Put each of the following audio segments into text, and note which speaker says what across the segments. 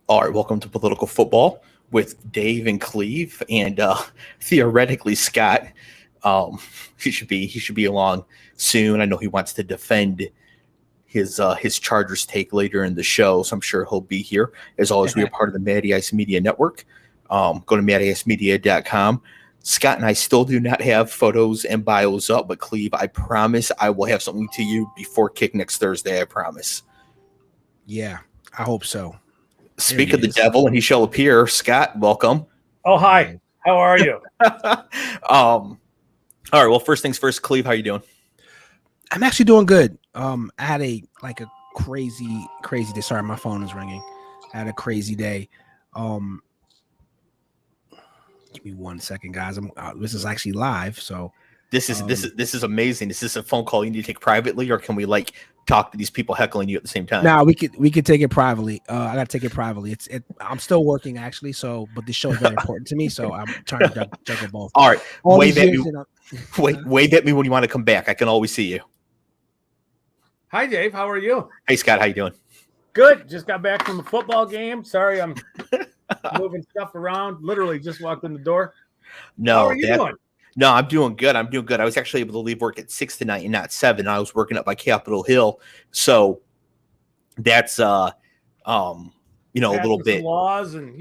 Speaker 1: All right, welcome to Political Football with Dave and Cleve, and theoretically Scott. He should be along soon. I know he wants to defend his Chargers take later in the show, so I'm sure he'll be here. As always, we are part of the Matty Ice Media Network. Go to mattyIcemedia.com. Scott and I still do not have photos and bios up, but Cleve, I promise I will have something to you before kick next Thursday. I promise.
Speaker 2: Yeah, I hope so.
Speaker 1: Speak of the devil, and he shall appear. Scott, welcome.
Speaker 3: Oh, hi. How are you?
Speaker 1: All right. Well, first things first, Cleve, how you doing?
Speaker 2: I'm actually doing good. I had a crazy day. Sorry, my phone is ringing. I had a crazy day. Give me 1 second, guys. This is actually live, so
Speaker 1: this is amazing. Is this a phone call you need to take privately, or can we talk to these people heckling you at the same time?
Speaker 2: No, we could take it privately. I gotta take it privately. I'm still working actually, but this show is very important to me, so I'm trying to juggle both.
Speaker 1: All right, wave at me when you want to come back. I can always see you.
Speaker 3: Hi, Dave. How are you?
Speaker 1: Hey, Scott. How you doing?
Speaker 3: Good. Just got back from a football game. Sorry, I'm moving stuff around. Literally just walked in the door.
Speaker 1: No,
Speaker 3: how are you doing?
Speaker 1: No, I'm doing good. I was actually able to leave work at 6 tonight and not 7. I was working up by Capitol Hill, so that's a little bit
Speaker 3: laws and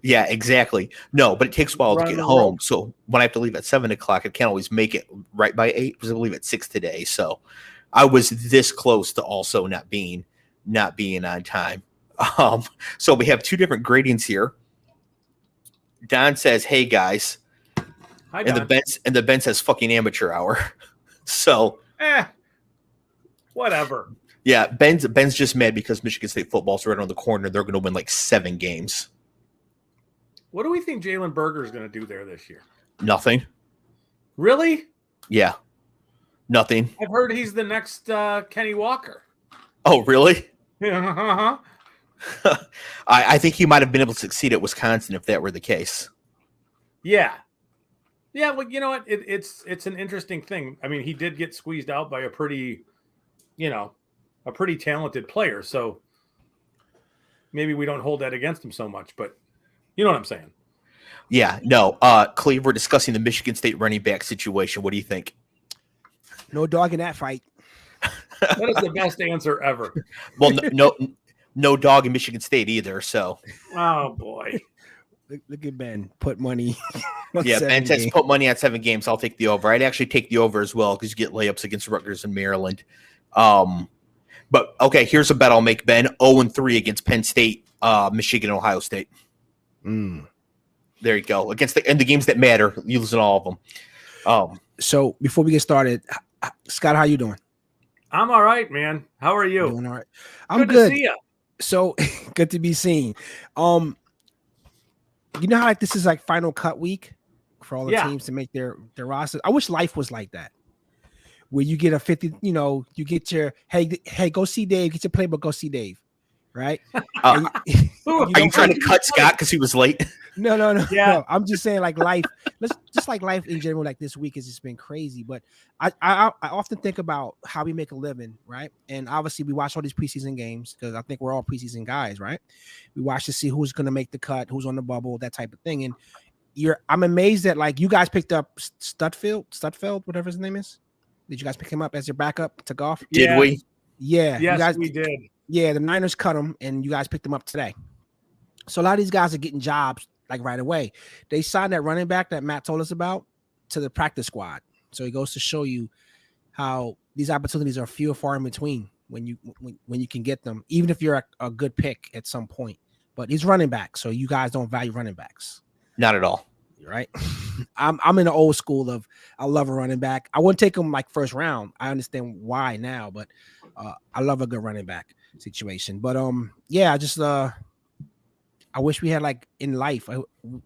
Speaker 1: Yeah, exactly. No, but it takes a while to get home. So when I have to leave at 7 o'clock, I can't always make it right by 8 because I leave at 6 today. So I was this close to also not being on time. So we have two different gradings here. Don says, "Hey guys."
Speaker 3: Hi,
Speaker 1: and the Ben says fucking amateur hour. So
Speaker 3: whatever.
Speaker 1: Yeah, Ben's just mad because Michigan State football's right on the corner. They're going to win 7 games.
Speaker 3: What do we think Jalen Berger is going to do there this year?
Speaker 1: Nothing.
Speaker 3: Really?
Speaker 1: Yeah. Nothing.
Speaker 3: I've heard he's the next Kenny Walker.
Speaker 1: Oh, really?
Speaker 3: Yeah.
Speaker 1: I think he might have been able to succeed at Wisconsin if that were the case.
Speaker 3: Yeah. Yeah, well, you know what? It's an interesting thing. I mean, he did get squeezed out by a pretty talented player. So maybe we don't hold that against him so much, but you know what I'm saying?
Speaker 1: Yeah, no. Cleve, we're discussing the Michigan State running back situation. What do you think?
Speaker 2: No dog in that fight.
Speaker 3: That is the best answer ever.
Speaker 1: Well, no dog in Michigan State either. So.
Speaker 3: Oh boy.
Speaker 2: Look at Ben. Put money.
Speaker 1: Yeah, Ben says put money on 7 games. I'll take the over. I'd actually take the over as well because you get layups against Rutgers and Maryland. But okay, here's a bet I'll make, Ben. 0-3 against Penn State, Michigan, Ohio State. There you go. Against the games that matter, you lose in all of them.
Speaker 2: So before we get started, Scott, how you doing?
Speaker 3: I'm all right, man. How are you?
Speaker 2: Doing all right. I'm good.
Speaker 3: To see you.
Speaker 2: So good to be seen. You know how this is final cut week for all the teams to make their rosters. I wish life was like that, where you get a 50. You get your hey, go see Dave. Get your playbook. Go see Dave. Right?
Speaker 1: Are you trying to cut Scott because he was late?
Speaker 2: No. No. I'm just saying life. Just life in general. This week has just been crazy. But I often think about how we make a living, right? And obviously we watch all these preseason games because I think we're all preseason guys, right? We watch to see who's going to make the cut, who's on the bubble, that type of thing. And I'm amazed that you guys picked up Studfeld, whatever his name is. Did you guys pick him up as your backup to golf?
Speaker 1: Did we?
Speaker 2: Yeah.
Speaker 3: Yes, we did.
Speaker 2: Yeah, the Niners cut him, and you guys picked him up today. So a lot of these guys are getting jobs right away. They signed that running back that Matt told us about to the practice squad. So he goes to show you how these opportunities are few and far in between when you can get them, even if you're a good pick at some point. But he's running back, so you guys don't value running backs.
Speaker 1: Not at all.
Speaker 2: Right? I'm in the old school of I love a running back. I wouldn't take him first round. I understand why now, but I love a good running back situation. But I just I wish we had in life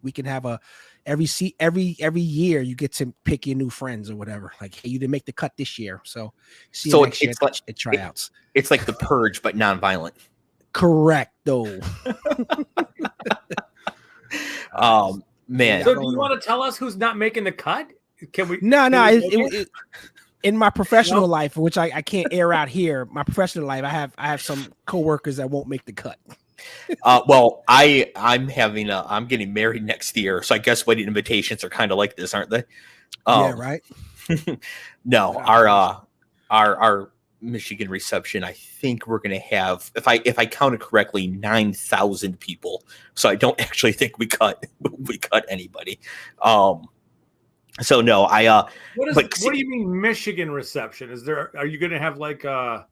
Speaker 2: we can have every year you get to pick your new friends or whatever. Hey, you didn't make the cut this year, so see you next year at tryouts.
Speaker 1: It's like the Purge, but non-violent.
Speaker 2: Correct, though.
Speaker 1: Man.
Speaker 3: So do you want to tell us who's not making the cut? Can we?
Speaker 2: No. In my professional life, which I can't air out here, my professional life, I have some coworkers that won't make the cut.
Speaker 1: Well, I'm getting married next year, so I guess wedding invitations are kind of like this, aren't they?
Speaker 2: Yeah, right.
Speaker 1: No, our Michigan reception, I think we're going to have, if I counted correctly, 9,000 people. So I don't actually think we cut anybody. So no,
Speaker 3: what do you mean Michigan reception? Are you going to have like a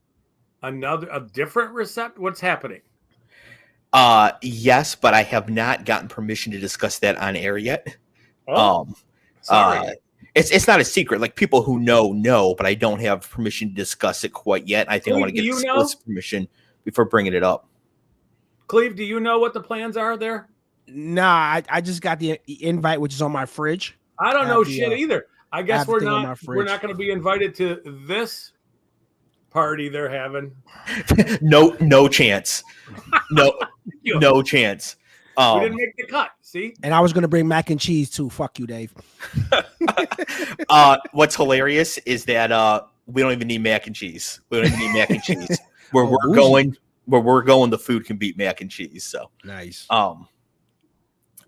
Speaker 3: different reception? What's happening?
Speaker 1: Yes, but I have not gotten permission to discuss that on air yet.
Speaker 3: Sorry.
Speaker 1: It's not a secret. Like, people who know, but I don't have permission to discuss it quite yet. I think I want to get explicit permission before bringing it up.
Speaker 3: Cleve, do you know what the plans are there?
Speaker 2: Nah, I just got the invite, which is on my fridge.
Speaker 3: I don't know shit either. I guess we're not going to be invited to this party they're having.
Speaker 1: No chance. No chance.
Speaker 3: We didn't make the cut. See,
Speaker 2: and I was going to bring mac and cheese too. Fuck you, Dave.
Speaker 1: What's hilarious is that we don't even need mac and cheese. We don't even need mac and cheese. Where we're going, the food can beat mac and cheese. So
Speaker 2: nice.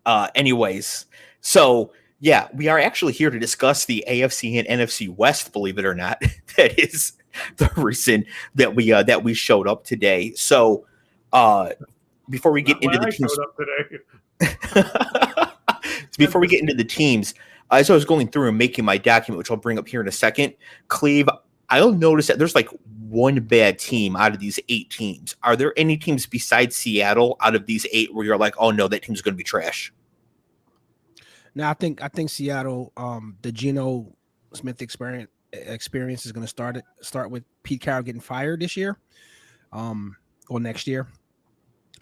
Speaker 1: Anyways, so yeah, we are actually here to discuss the AFC and NFC West. Believe it or not, that is the reason that we showed up today. So, before we get into the teams, before we get into the teams, as I was going through and making my document, which I'll bring up here in a second, Cleve, I'll notice that there's like one bad team out of these 8 teams. Are there any teams besides Seattle out of these 8 where you're like, oh no, that team's going to be trash?
Speaker 2: Now, I think Seattle, the Geno Smith experience is going to start with Pete Carroll getting fired this year, or next year.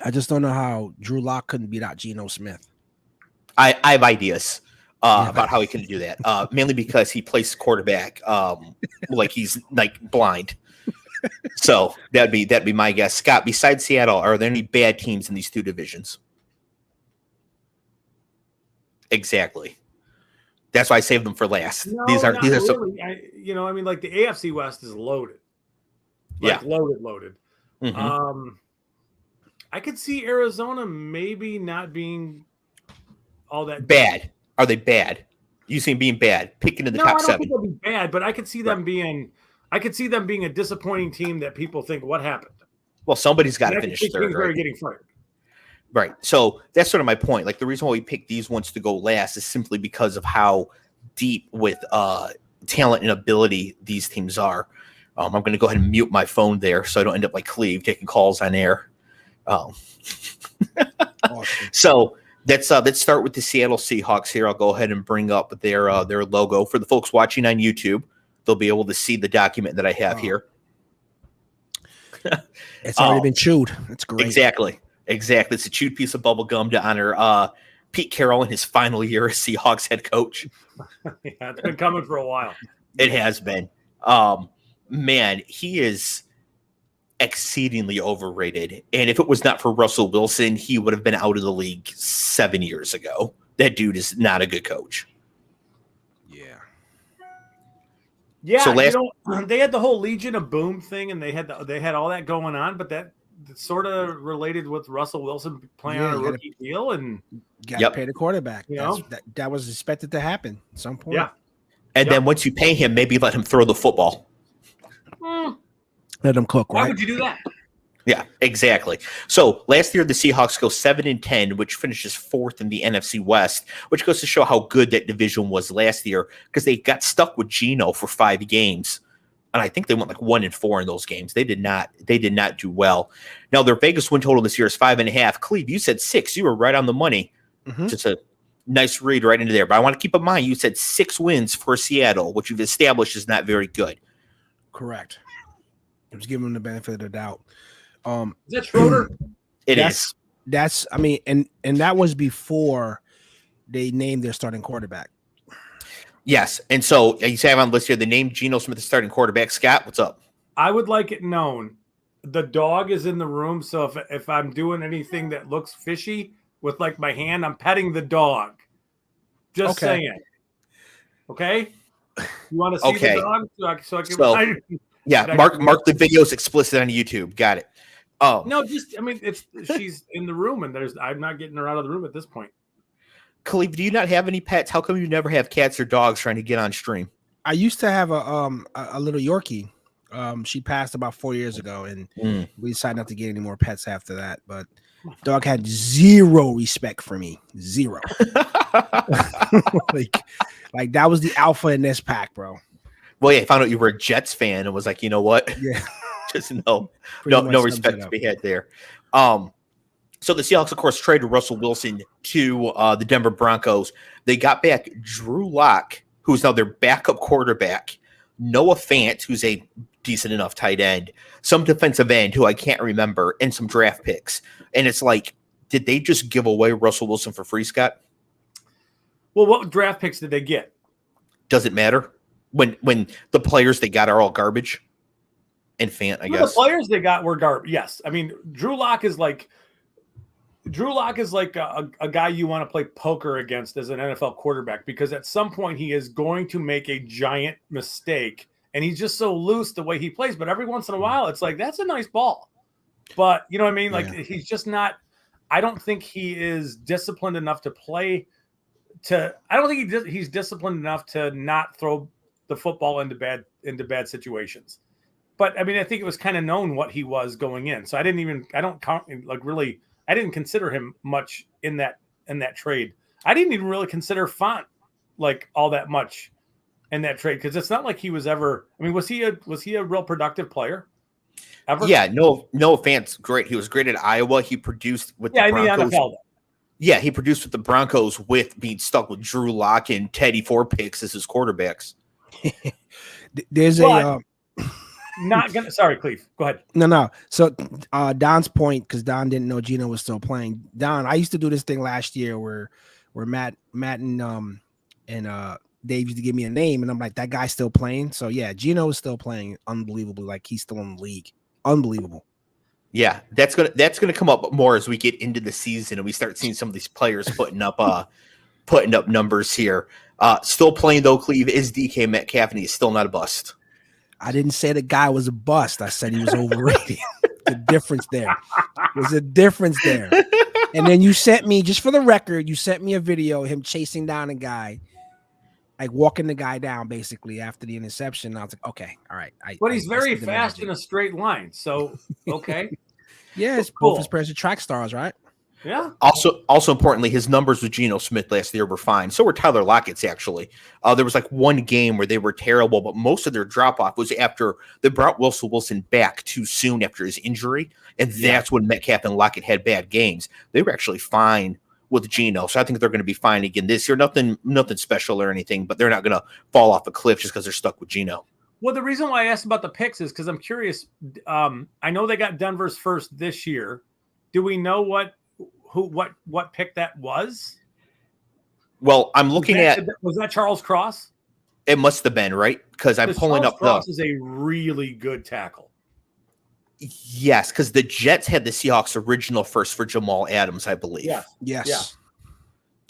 Speaker 2: I just don't know how Drew Lock couldn't beat out Geno Smith.
Speaker 1: I have ideas about how he can do that. Mainly because he plays quarterback, like he's like blind. So that'd be my guess. Scott, besides Seattle, are there any bad teams in these 2 divisions? Exactly. That's why I saved them for last.
Speaker 3: No,
Speaker 1: these are
Speaker 3: really.
Speaker 1: So.
Speaker 3: I mean, like the AFC West is loaded. Loaded.
Speaker 1: Mm-hmm.
Speaker 3: I could see Arizona maybe not being all that
Speaker 1: bad. Are they bad? You see them being bad, picking in the top 7.
Speaker 3: I don't think they'll be bad, but I could see them being. I could see them being a disappointing team that people think, what happened?
Speaker 1: Well, somebody's got to finish third.
Speaker 3: Right? Getting fired.
Speaker 1: Right. So that's sort of my point. Like, the reason why we picked these ones to go last is simply because of how deep with talent and ability these teams are. I'm going to go ahead and mute my phone there so I don't end up like Cleve taking calls on air. Awesome. So let's start with the Seattle Seahawks here. I'll go ahead and bring up their logo for the folks watching on YouTube. They'll be able to see the document that I have here.
Speaker 2: It's already been chewed. That's great.
Speaker 1: Exactly. It's a chewed piece of bubble gum to honor Pete Carroll in his final year as Seahawks head coach.
Speaker 3: Yeah, it's been coming for a while.
Speaker 1: It has been. Man, he is exceedingly overrated. And if it was not for Russell Wilson, he would have been out of the league 7 years ago. That dude is not a good coach.
Speaker 3: Yeah, so they had the whole Legion of Boom thing, and they had all that going on, but that sort of related with Russell Wilson playing on a rookie deal, and
Speaker 2: got to pay the quarterback. That was expected to happen at some point.
Speaker 3: Yeah,
Speaker 1: and then once you pay him, maybe let him throw the football.
Speaker 2: Let him cook. Right?
Speaker 3: Why would you do that?
Speaker 1: Yeah, exactly. So last year, the Seahawks go 7-10, which finishes 4th in the NFC West, which goes to show how good that division was last year because they got stuck with Geno for 5 games. And I think they went like 1-4 in those games. They did not do well. Now their Vegas win total this year is 5.5. Cleve, you said 6. You were right on the money. Mm-hmm. Just a nice read right into there. But I want to keep in mind, you said 6 wins for Seattle, which you've established is not very good.
Speaker 2: Correct. It was giving them the benefit of the doubt.
Speaker 3: Is that Schroeder?
Speaker 1: It is.
Speaker 2: That's I mean, and that was before they named their starting quarterback.
Speaker 1: Yes, and so you say I'm on the list here. They named Geno Smith the starting quarterback. Scott, what's up?
Speaker 3: I would like it known. The dog is in the room, so if I'm doing anything that looks fishy with like my hand, I'm petting the dog. Just saying. Okay. You want to see the dog? So I can.
Speaker 1: Yeah, mark the videos explicit on YouTube. Got it. Oh
Speaker 3: No, just I mean, she's in the room, and I'm not getting her out of the room at this point.
Speaker 1: Clev, do you not have any pets? How come you never have cats or dogs trying to get on stream?
Speaker 2: I used to have a little Yorkie. She passed about 4 years ago, and we decided not to get any more pets after that. But dog had zero respect for me. Zero. like that was the alpha in this pack, bro.
Speaker 1: Well, yeah, I found out you were a Jets fan and was like, you know what?
Speaker 2: Yeah.
Speaker 1: Just no respect to be had there. So the Seahawks, of course, traded Russell Wilson to the Denver Broncos. They got back Drew Lock, who's now their backup quarterback, Noah Fant, who's a decent enough tight end, some defensive end who I can't remember, and some draft picks. And it's like, did they just give away Russell Wilson for free, Scott?
Speaker 3: Well, what draft picks did they get?
Speaker 1: Does it matter when the players they got are all garbage? And Fant, I guess
Speaker 3: the players they got were garbage. Yes, I mean Drew Lock is like a guy you want to play poker against as an NFL quarterback, because at some point he is going to make a giant mistake, and he's just so loose the way he plays. But every once in a while, it's like, that's a nice ball. But you know what I mean? Like he's just not. I don't think he is disciplined enough to play. I don't think he's disciplined enough to not throw the football into bad situations. But I mean, I think it was kind of known what he was going in. So I didn't consider him much in that trade. I didn't even really consider Fant like all that much in that trade, because it's not like he was ever. I mean, was he a real productive player? Ever?
Speaker 1: Yeah, no, Fant's great. He was great at Iowa. He produced with the Broncos.
Speaker 3: In the NFL.
Speaker 1: Yeah, he produced with the Broncos with being stuck with Drew Lock and Teddy Four Picks as his quarterbacks.
Speaker 2: There's
Speaker 3: not gonna. Sorry, Cleve. Go ahead.
Speaker 2: No. So Don's point, because Don didn't know Geno was still playing. Don, I used to do this thing last year where Matt and Dave used to give me a name, and I'm like, that guy's still playing. So yeah, Geno is still playing unbelievably, like he's still in the league. Unbelievable.
Speaker 1: Yeah, that's gonna come up more as we get into the season and we start seeing some of these players putting up numbers here. Still playing though, Cleve, is DK Metcalf, and he's still not a bust.
Speaker 2: I didn't say the guy was a bust. I said he was overrated. The difference there. There's a difference there. And then you sent me, just for the record, you sent me a video of him chasing down a guy, like walking the guy down basically after the interception. I was like, okay, all right.
Speaker 3: But he's very fast in a straight line. So, okay.
Speaker 2: Yeah, it's cool. Both his parents are track stars, right?
Speaker 3: Yeah.
Speaker 1: Also importantly, his numbers with Geno Smith last year were fine. So were Tyler Lockett's, actually. There was like one game where they were terrible, but most of their drop-off was after they brought Russell Wilson back too soon after his injury, and that's when Metcalf and Lockett had bad games. They were actually fine with Geno, so I think they're going to be fine again this year. Nothing special or anything, but they're not going to fall off a cliff just because they're stuck with Geno.
Speaker 3: Well, the reason why I asked about the picks is because I'm curious. I know they got Denver's first this year. Do we know what pick that was?
Speaker 1: Well, I'm looking
Speaker 3: was that Charles Cross?
Speaker 1: It must have been, right? Because I'm pulling
Speaker 3: Charles
Speaker 1: up
Speaker 3: Cross is a really good tackle.
Speaker 1: Yes, because the Jets had the Seahawks original first for Jamal Adams, I believe.
Speaker 2: Yes.
Speaker 1: Yeah.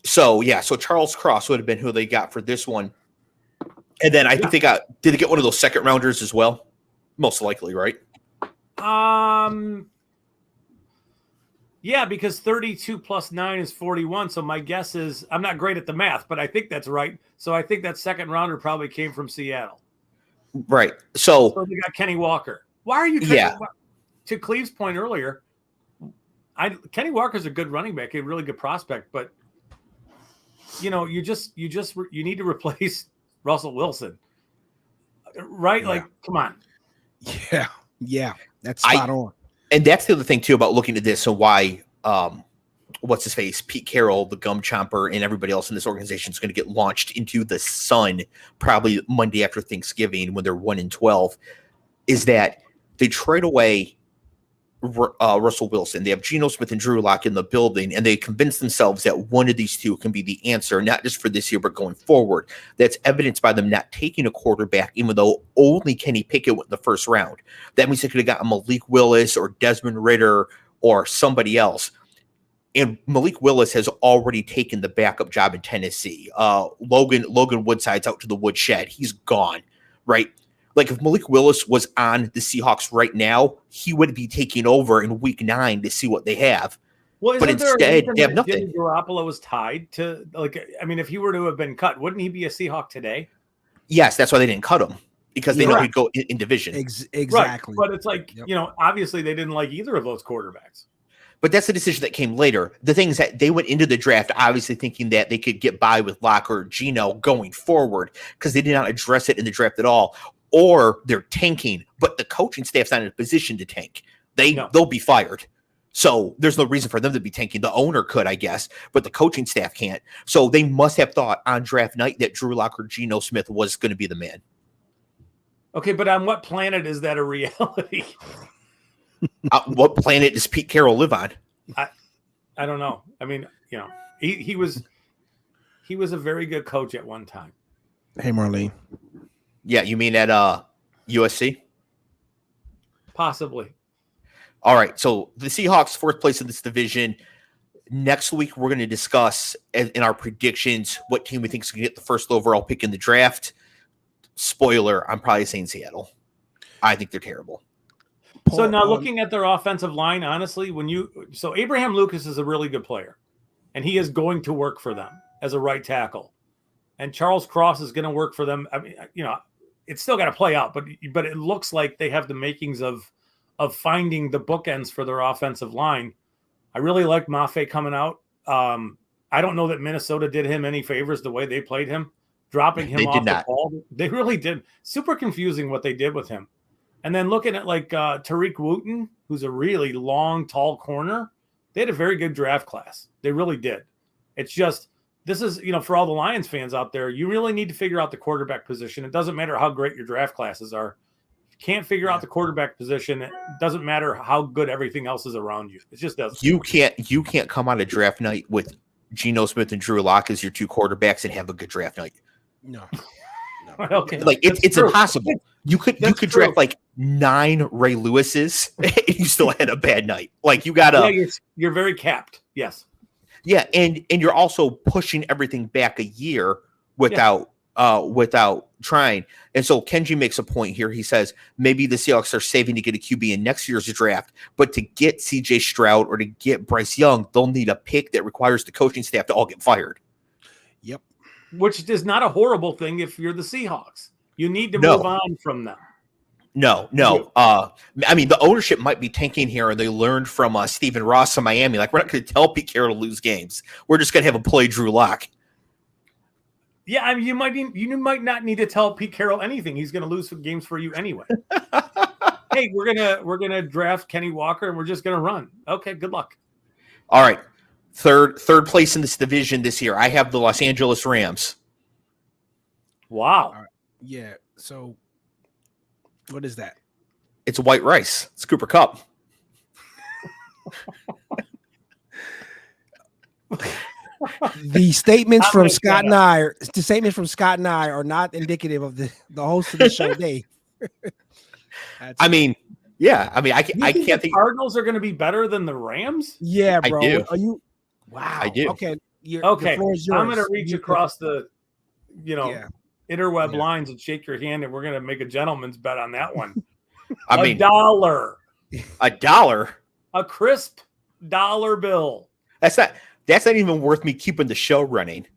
Speaker 1: So Charles Cross would have been who they got for this one. And then I think did they get one of those second rounders as well? Most likely, right?
Speaker 3: Yeah, because 32 plus 9 is 41. So my guess is, I'm not great at the math, but I think that's right. So I think that second rounder probably came from Seattle.
Speaker 1: Right. So
Speaker 3: they got Kenny Walker. Why are you to Cleve's point earlier? Kenny Walker's a good running back, a really good prospect, but you need to replace Russell Wilson. Right? Yeah. Like, come on.
Speaker 2: Yeah. That's spot on.
Speaker 1: And that's the other thing, too, about looking at this and why, what's his face, Pete Carroll, the gum chomper, and everybody else in this organization is going to get launched into the sun probably Monday after Thanksgiving when they're 1-12, is that they trade away Russell Wilson. They have Geno Smith and Drew Lock in the building, and they convince themselves that one of these two can be the answer, not just for this year, but going forward. That's evidenced by them not taking a quarterback, even though only Kenny Pickett went in the first round. That means they could have gotten Malik Willis or Desmond Ridder or somebody else. And Malik Willis has already taken the backup job in Tennessee. Logan Woodside's out to the woodshed. He's gone, right? Like if Malik Willis was on the Seahawks right now, he would be taking over in week 9 to see what they have.
Speaker 3: Well,
Speaker 1: but instead, they have nothing.
Speaker 3: Jimmy Garoppolo was tied to, like, I mean, if he were to have been cut, wouldn't he be a Seahawk today?
Speaker 1: Yes, that's why they didn't cut him, because they know he'd go in division.
Speaker 2: Exactly.
Speaker 3: Right. But it's like, obviously they didn't like either of those quarterbacks.
Speaker 1: But that's the decision that came later. The thing is that they went into the draft obviously thinking that they could get by with Locke or Geno going forward, because they did not address it in the draft at all. Or they're tanking, but the coaching staff's not in a position to tank. They'll be fired. So there's no reason for them to be tanking. The owner could, I guess, but the coaching staff can't. So they must have thought on draft night that Drew Lock or Geno Smith was going to be the man.
Speaker 3: Okay, but on what planet is that a reality?
Speaker 1: What planet does Pete Carroll live on?
Speaker 3: I don't know. I mean, he was a very good coach at one time.
Speaker 2: Hey, Marlene.
Speaker 1: Yeah, you mean at USC?
Speaker 3: Possibly.
Speaker 1: All right, so the Seahawks, 4th place in this division. Next week, we're going to discuss in our predictions what team we think is going to get the first overall pick in the draft. Spoiler, I'm probably saying Seattle. I think they're terrible.
Speaker 3: So now looking at their offensive line, honestly, so Abraham Lucas is a really good player, and he is going to work for them as a right tackle. And Charles Cross is going to work for them. I mean, it's still got to play out, but it looks like they have the makings of finding the bookends for their offensive line. I really like Mafe coming out. I don't know that Minnesota did him any favors the way they played him, dropping him off the ball. They really did. Super confusing what they did with him. And then looking at like Tariq Wooten, who's a really long, tall corner, they had a very good draft class. They really did. It's just, this is, for all the Lions fans out there, you really need to figure out the quarterback position. It doesn't matter how great your draft classes are. If you can't figure out the quarterback position, it doesn't matter how good everything else is around you. It just doesn't.
Speaker 1: You can't come on a draft night with Geno Smith and Drew Lock as your 2 quarterbacks and have a good draft night.
Speaker 2: No.
Speaker 3: Okay.
Speaker 1: Like it's impossible. You could draft like 9 Ray Lewises and you still had a bad night. Like you gotta.
Speaker 3: Yeah, you're very capped. Yes.
Speaker 1: Yeah, and you're also pushing everything back a year without trying. And so Kenji makes a point here. He says maybe the Seahawks are saving to get a QB in next year's draft, but to get CJ Stroud or to get Bryce Young, they'll need a pick that requires the coaching staff to all get fired.
Speaker 2: Yep.
Speaker 3: Which is not a horrible thing if you're the Seahawks. You need to move on from them.
Speaker 1: No. I mean, the ownership might be tanking here, and they learned from Stephen Ross in Miami. Like, we're not going to tell Pete Carroll to lose games. We're just going to have him play Drew Lock.
Speaker 3: Yeah, I mean, you might not need to tell Pete Carroll anything. He's going to lose games for you anyway. Hey, we're gonna draft Kenny Walker, and we're just going to run. Okay, good luck.
Speaker 1: All right, third place in this division this year. I have the Los Angeles Rams.
Speaker 3: Wow.
Speaker 2: Right. Yeah. So, what is that?
Speaker 1: It's white rice. It's Cooper Kupp.
Speaker 2: The statements from Scott and I are not indicative of the host of the show, Dave.
Speaker 1: I mean, yeah. I mean, I can't think
Speaker 3: the Cardinals are going to be better than the Rams.
Speaker 2: Yeah, bro.
Speaker 1: I do.
Speaker 2: Are you? Wow.
Speaker 1: I do.
Speaker 2: Okay.
Speaker 3: Okay. I'm going to reach across the, interweb lines and shake your hand, and we're going to make a gentleman's bet on that one.
Speaker 1: I mean,
Speaker 3: $1.
Speaker 1: $1.
Speaker 3: A crisp dollar bill.
Speaker 1: That's not even worth me keeping the show running.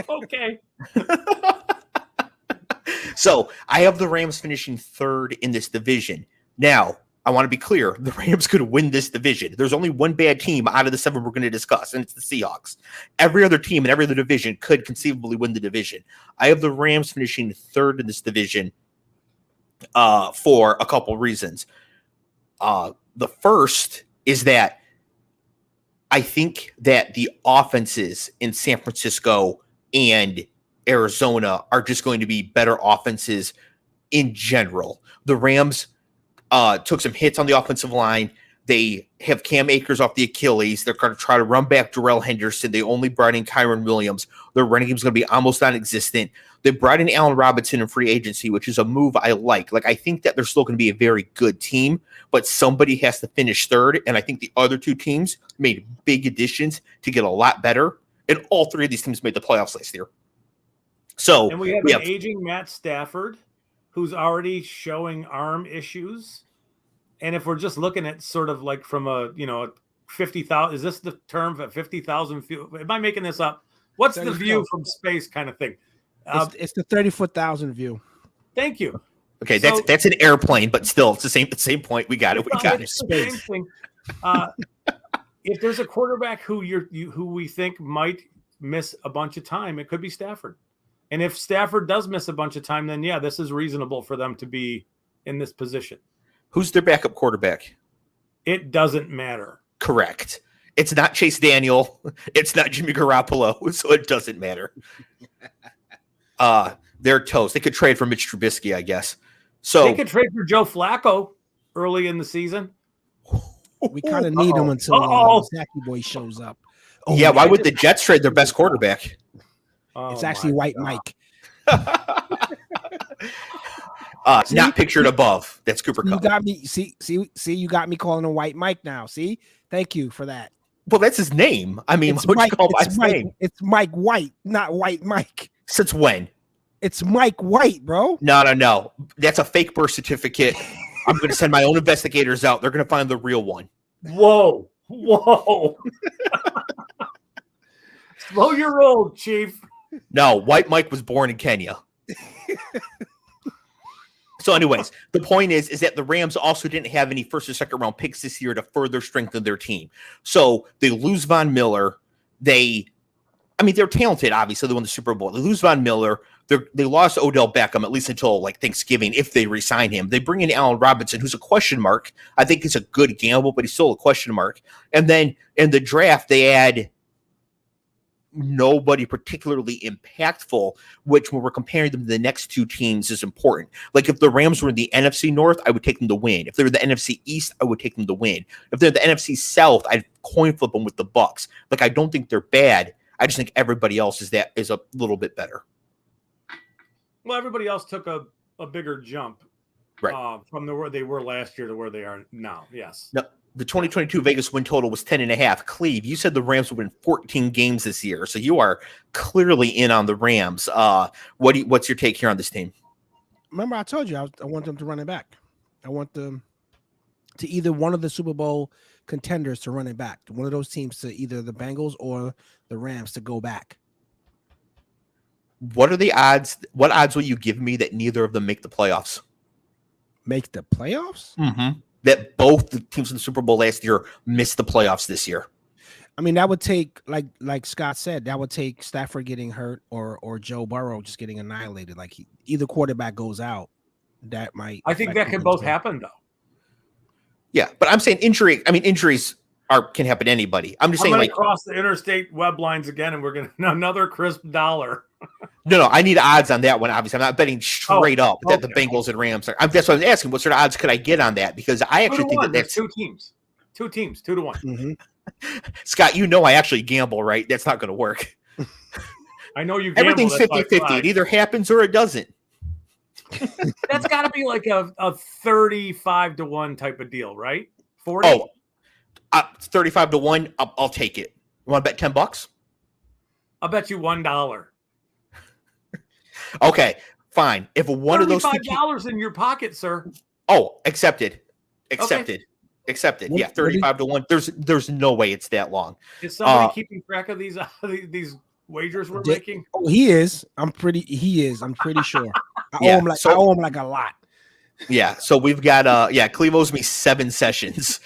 Speaker 3: Okay.
Speaker 1: So I have the Rams finishing 3rd in this division. Now, I want to be clear. The Rams could win this division. There's only one bad team out of the 7 we're going to discuss, and it's the Seahawks. Every other team in every other division could conceivably win the division. I have the Rams finishing 3rd in this division for a couple reasons. The first is that I think that the offenses in San Francisco and Arizona are just going to be better offenses in general. The Rams took some hits on the offensive line. They have Cam Akers off the Achilles. They're going to try to run back Darrell Henderson. They only brought in Kyron Williams. Their running game is going to be almost non-existent. They brought in Allen Robinson in free agency, which is a move I like. Like, I think that they're still going to be a very good team, but somebody has to finish 3rd. And I think the other 2 teams made big additions to get a lot better. And all 3 of these teams made the playoffs last year. So
Speaker 3: and we have an aging Matt Stafford. who's already showing arm issues. And if we're just looking at sort of like from a, 50,000, is this the term for 50,000 view? Am I making this up? What's the view from space kind of thing?
Speaker 2: It's the 30,000 view.
Speaker 3: Thank you.
Speaker 1: Okay, that's an airplane, but still, it's the same point. We got it. We got it.
Speaker 3: Same thing. If there's a quarterback who we think might miss a bunch of time, it could be Stafford. And if Stafford does miss a bunch of time, then yeah, this is reasonable for them to be in this position.
Speaker 1: Who's their backup quarterback?
Speaker 3: It doesn't matter.
Speaker 1: Correct. It's not Chase Daniel. It's not Jimmy Garoppolo, so it doesn't matter. They're toast. They could trade for Mitch Trubisky, I guess. So
Speaker 3: they could trade for Joe Flacco early in the season.
Speaker 2: We kind of need him until Zachy Boy shows up.
Speaker 1: Yeah, why would the Jets trade their best quarterback?
Speaker 2: It's actually White Mike.
Speaker 1: Not pictured above. That's Cooper Kupp.
Speaker 2: You got me. See, you got me calling him White Mike now. See, thank you for that.
Speaker 1: Well, that's his name. I mean, what you call his name?
Speaker 2: It's Mike White, not White Mike.
Speaker 1: Since when?
Speaker 2: It's Mike White, bro.
Speaker 1: No. That's a fake birth certificate. I'm going to send my own investigators out. They're going to find the real one.
Speaker 3: Whoa. Slow your roll, Chief.
Speaker 1: No, White Mike was born in Kenya. So anyways, the point is that the Rams also didn't have any first or second round picks this year to further strengthen their team. So they lose Von Miller. They're talented, obviously. They won the Super Bowl. They lose Von Miller. They lost Odell Beckham, at least until like Thanksgiving, if they re-sign him. They bring in Allen Robinson, who's a question mark. I think he's a good gamble, but he's still a question mark. And then in the draft, they add nobody particularly impactful, which when we're comparing them to the next two teams is important. Like if the Rams were in the NFC North, I would take them to win. If they were the NFC East, I would take them to win. If they're the NFC South, I'd coin flip them with the Bucks. Like I don't think they're bad. I just think everybody else is a little bit better.
Speaker 3: Well, everybody else took a bigger jump from where they were last year to where they are now. Yes.
Speaker 1: No, the 2022 Vegas win total was 10.5. Cleve, you said the Rams would win 14 games this year, so you are clearly in on the Rams. What's your take here on this team?
Speaker 2: Remember, I told you I want them to run it back. I want them to either one of the Super Bowl contenders to run it back. One of those teams to either the Bengals or the Rams to go back.
Speaker 1: What are the odds? What odds will you give me that neither of them make the playoffs?
Speaker 2: Make the playoffs?
Speaker 1: Mm-hmm. That both the teams in the Super Bowl last year missed the playoffs this year.
Speaker 2: I mean, that would take, like Scott said, that would take Stafford getting hurt or Joe Burrow just getting annihilated. Like either quarterback goes out, that might.
Speaker 3: I think that could both happen, though. Yeah,
Speaker 1: but I'm saying injuries can happen to anybody. I'm just saying, like,
Speaker 3: cross the interstate web lines again, and we're gonna another crisp dollar.
Speaker 1: No, I need odds on that one. Obviously, I'm not betting straight up that the Bengals and Rams are. That's what I'm asking. What sort of odds could I get on that? Because I actually think that's
Speaker 3: two teams, 2-1.
Speaker 2: Mm-hmm.
Speaker 1: Scott, I actually gamble, right? That's not going to work.
Speaker 3: I know you. Gamble,
Speaker 1: everything's 50-50. It either happens or it doesn't.
Speaker 3: That's got to be like a 35-1 type of deal, right? 40.
Speaker 1: 35-1. I'll take it. You want to bet $10?
Speaker 3: I'll bet you $1.
Speaker 1: Okay, fine. If one of those
Speaker 3: $35 in your pocket, sir.
Speaker 1: Oh, accepted.
Speaker 3: Okay.
Speaker 1: Accepted. Yeah, 35-1. There's no way it's that long.
Speaker 3: Is somebody keeping track of these wagers we're making?
Speaker 2: Oh, he is. I'm pretty sure. I owe him like a lot.
Speaker 1: Yeah, so we've got Clev owes me 7 sessions.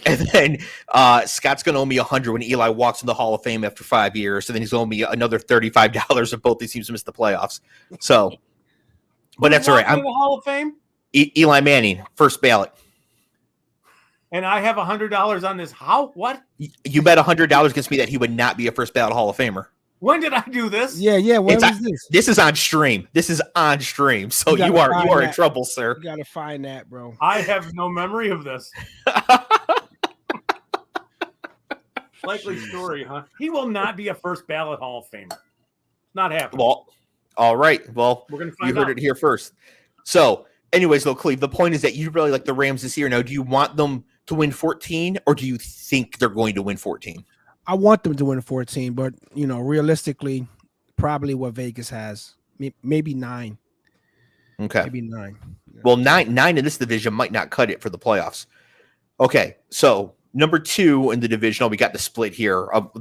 Speaker 1: And then Scott's gonna owe me 100 when Eli walks in the Hall of Fame after 5 years. So then he's owing me another $35 if both these teams miss the playoffs. So but that's all right.
Speaker 3: I'm in the Hall of Fame?
Speaker 1: Eli Manning, first ballot.
Speaker 3: And I have $100 on this. How? What?
Speaker 1: You bet $100 against me that he would not be a first ballot Hall of Famer.
Speaker 3: When did I do this?
Speaker 2: Yeah. When was this?
Speaker 1: This is on stream. So you are in trouble, sir.
Speaker 2: You gotta find that, bro.
Speaker 3: I have no memory of this. Likely story, huh? He will not be a first ballot Hall of Famer. Not happening.
Speaker 1: Well, all right. Well,
Speaker 3: we're gonna find
Speaker 1: you heard it here first. So, anyways, though, Cleve, the point is that you really like the Rams this year. Now, do you want them to win 14, or do you think they're going to win 14?
Speaker 2: I want them to win 14, but realistically, probably what Vegas has, maybe 9.
Speaker 1: Okay.
Speaker 2: Maybe 9. Yeah.
Speaker 1: Well, nine in this division might not cut it for the playoffs. Okay, so number 2 in the divisional, we got the split here of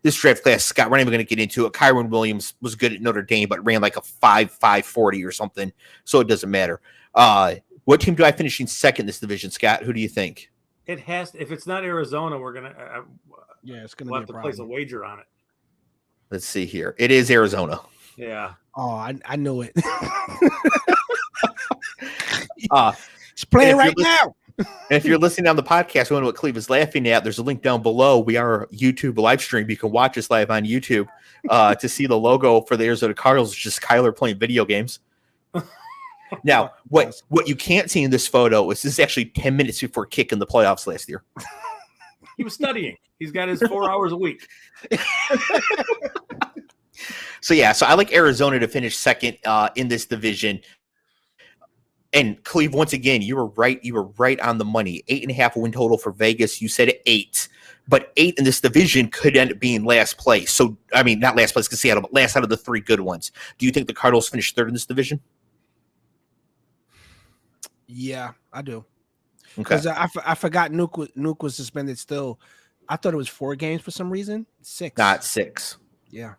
Speaker 1: this draft class, Scott, we're not even going to get into it. Kyron Williams was good at Notre Dame, but ran like a 5.40 or something, so it doesn't matter. What team do I finish in second in this division, Scott? Who do you think?
Speaker 3: It has to, if it's not Arizona, we're going to
Speaker 2: it's going
Speaker 3: we'll
Speaker 2: to be
Speaker 3: have to place a wager on it.
Speaker 1: Let's see here. It is Arizona.
Speaker 3: Yeah.
Speaker 2: Oh, I know it.
Speaker 1: It's
Speaker 2: playing right now.
Speaker 1: If you're listening on the podcast, wondering what Clev is laughing at, there's a link down below. We are YouTube live stream. You can watch us live on YouTube to see the logo for the Arizona Cardinals. It's just Kyler playing video games. Now, what you can't see in this photo is this is actually 10 minutes before kick in the playoffs last year.
Speaker 3: He was studying. He's got his 4 hours a week.
Speaker 1: So I like Arizona to finish second in this division. And Cleve, once again, you were right. You were right on the money. 8.5 win total for Vegas. You said 8, but 8 in this division could end up being last place. So, not last place because Seattle, but last out of the 3 good ones. Do you think the Cardinals finish third in this division?
Speaker 2: Yeah, I do.
Speaker 1: Okay.
Speaker 2: Because I forgot Nuke was suspended still. I thought it was 4 games for some reason. 6.
Speaker 1: Not 6.
Speaker 2: Yeah.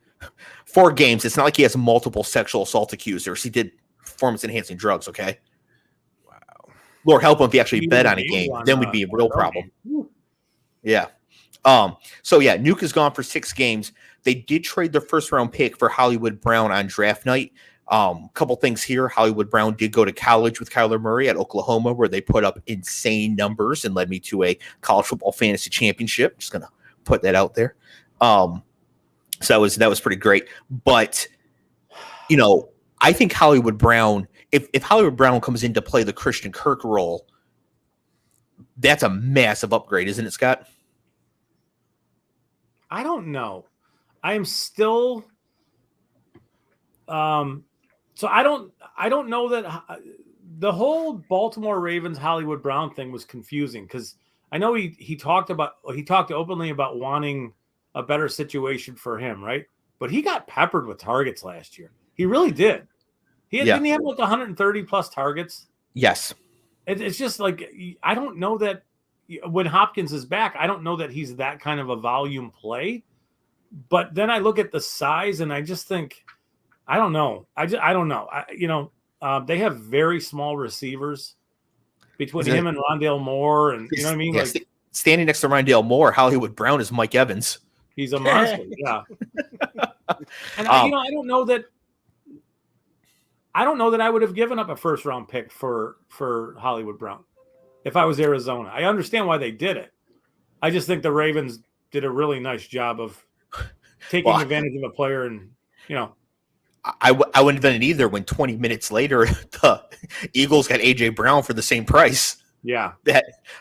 Speaker 1: 4 games. It's not like he has multiple sexual assault accusers. He did performance-enhancing drugs, okay? Lord help him if he actually bet on a game. Then we'd be a real problem. Yeah. Nuke is gone for 6 games. They did trade their first round pick for Hollywood Brown on draft night. Couple things here. Hollywood Brown did go to college with Kyler Murray at Oklahoma, where they put up insane numbers and led me to a college football fantasy championship. Just gonna put that out there. So that was pretty great. But I think Hollywood Brown, if Hollywood Brown comes in to play the Christian Kirk role, that's a massive upgrade, isn't it, Scott?
Speaker 3: I don't know. I am still so I don't know that the whole Baltimore Ravens Hollywood Brown thing was confusing because I know he talked openly about wanting a better situation for him, right? But he got peppered with targets last year. He really did. Didn't he have like 130 plus targets?
Speaker 1: Yes.
Speaker 3: It's just like, I don't know that when Hopkins is back, I don't know that he's that kind of a volume play. But then I look at the size and I just think, I don't know. I don't know. They have very small receivers between him and Rondale Moore. And you know what I mean?
Speaker 1: Yeah, like, standing next to Rondale Moore, Hollywood Brown is Mike Evans.
Speaker 3: He's a monster. Yeah. And I don't know that. I don't know that I would have given up a first round pick for Hollywood Brown if I was Arizona. I understand why they did it. I just think the Ravens did a really nice job of taking advantage of a player, and
Speaker 1: I wouldn't have done it either when 20 minutes later the Eagles got AJ Brown for the same price.
Speaker 3: Yeah.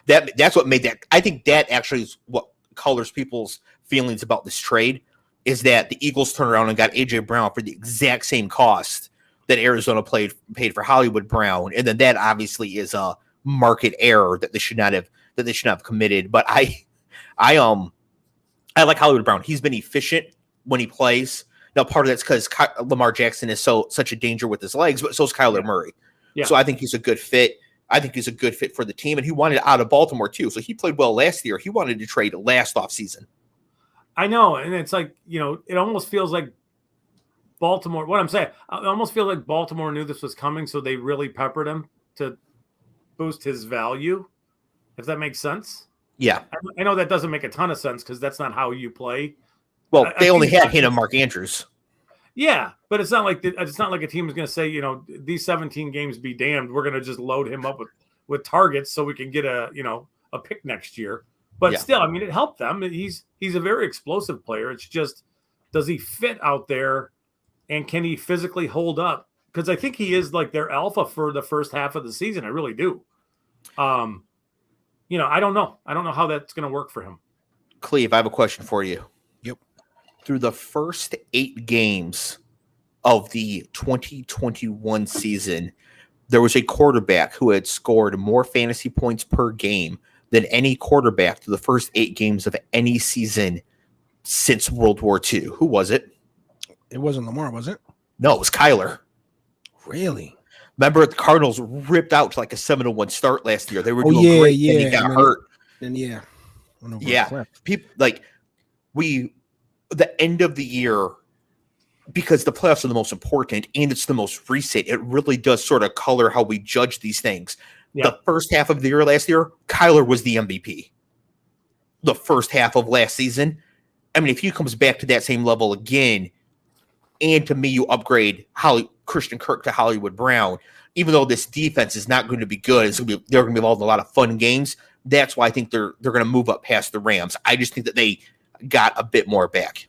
Speaker 1: That's what made that. I think that actually is what colors people's feelings about this trade, is that the Eagles turned around and got AJ Brown for the exact same cost that Arizona paid for Hollywood Brown, and then that obviously is a market error that they should not have committed. But I like Hollywood Brown. He's been efficient when he plays. Now, part of that's because Lamar Jackson is such a danger with his legs, but so is Kyler Murray. Yeah. So I think he's a good fit. I think he's a good fit for the team, and he wanted out of Baltimore too. So he played well last year. He wanted to trade last offseason.
Speaker 3: I know, and it's like, it almost feels like Baltimore. What I'm saying, I almost feel like Baltimore knew this was coming, so they really peppered him to boost his value, if that makes sense.
Speaker 1: Yeah.
Speaker 3: I know that doesn't make a ton of sense because that's not how you play.
Speaker 1: Well, they only had him and Mark Andrews.
Speaker 3: Yeah, but it's not like a team is going to say, these 17 games be damned. We're going to just load him up with targets so we can get a pick next year. But still, it helped them. He's a very explosive player. It's just, does he fit out there, and can he physically hold up? Because I think he is like their alpha for the first half of the season. I really do. I don't know. I don't know how that's going to work for him.
Speaker 1: Cleve, I have a question for you.
Speaker 2: Yep.
Speaker 1: Through the first 8 games of the 2021 season, there was a quarterback who had scored more fantasy points per game than any quarterback through the first 8 games of any season since World War II. Who was it?
Speaker 2: It wasn't Lamar, was it?
Speaker 1: No, it was Kyler.
Speaker 2: Really?
Speaker 1: Remember, the Cardinals ripped out to like a 7-1 start last year. They were doing great, and he got hurt.
Speaker 2: Clev.
Speaker 1: People like the end of the year, because the playoffs are the most important and it's the most recent. It really does sort of color how we judge these things. Yep. The first half of the year last year, Kyler was the MVP. The first half of last season, I mean, if he comes back to that same level again, and to me, you upgrade Christian Kirk to Hollywood Brown, even though this defense is not going to be good, they're going to be involved in a lot of fun games. That's why I think they're going to move up past the Rams. I just think that they got a bit more back.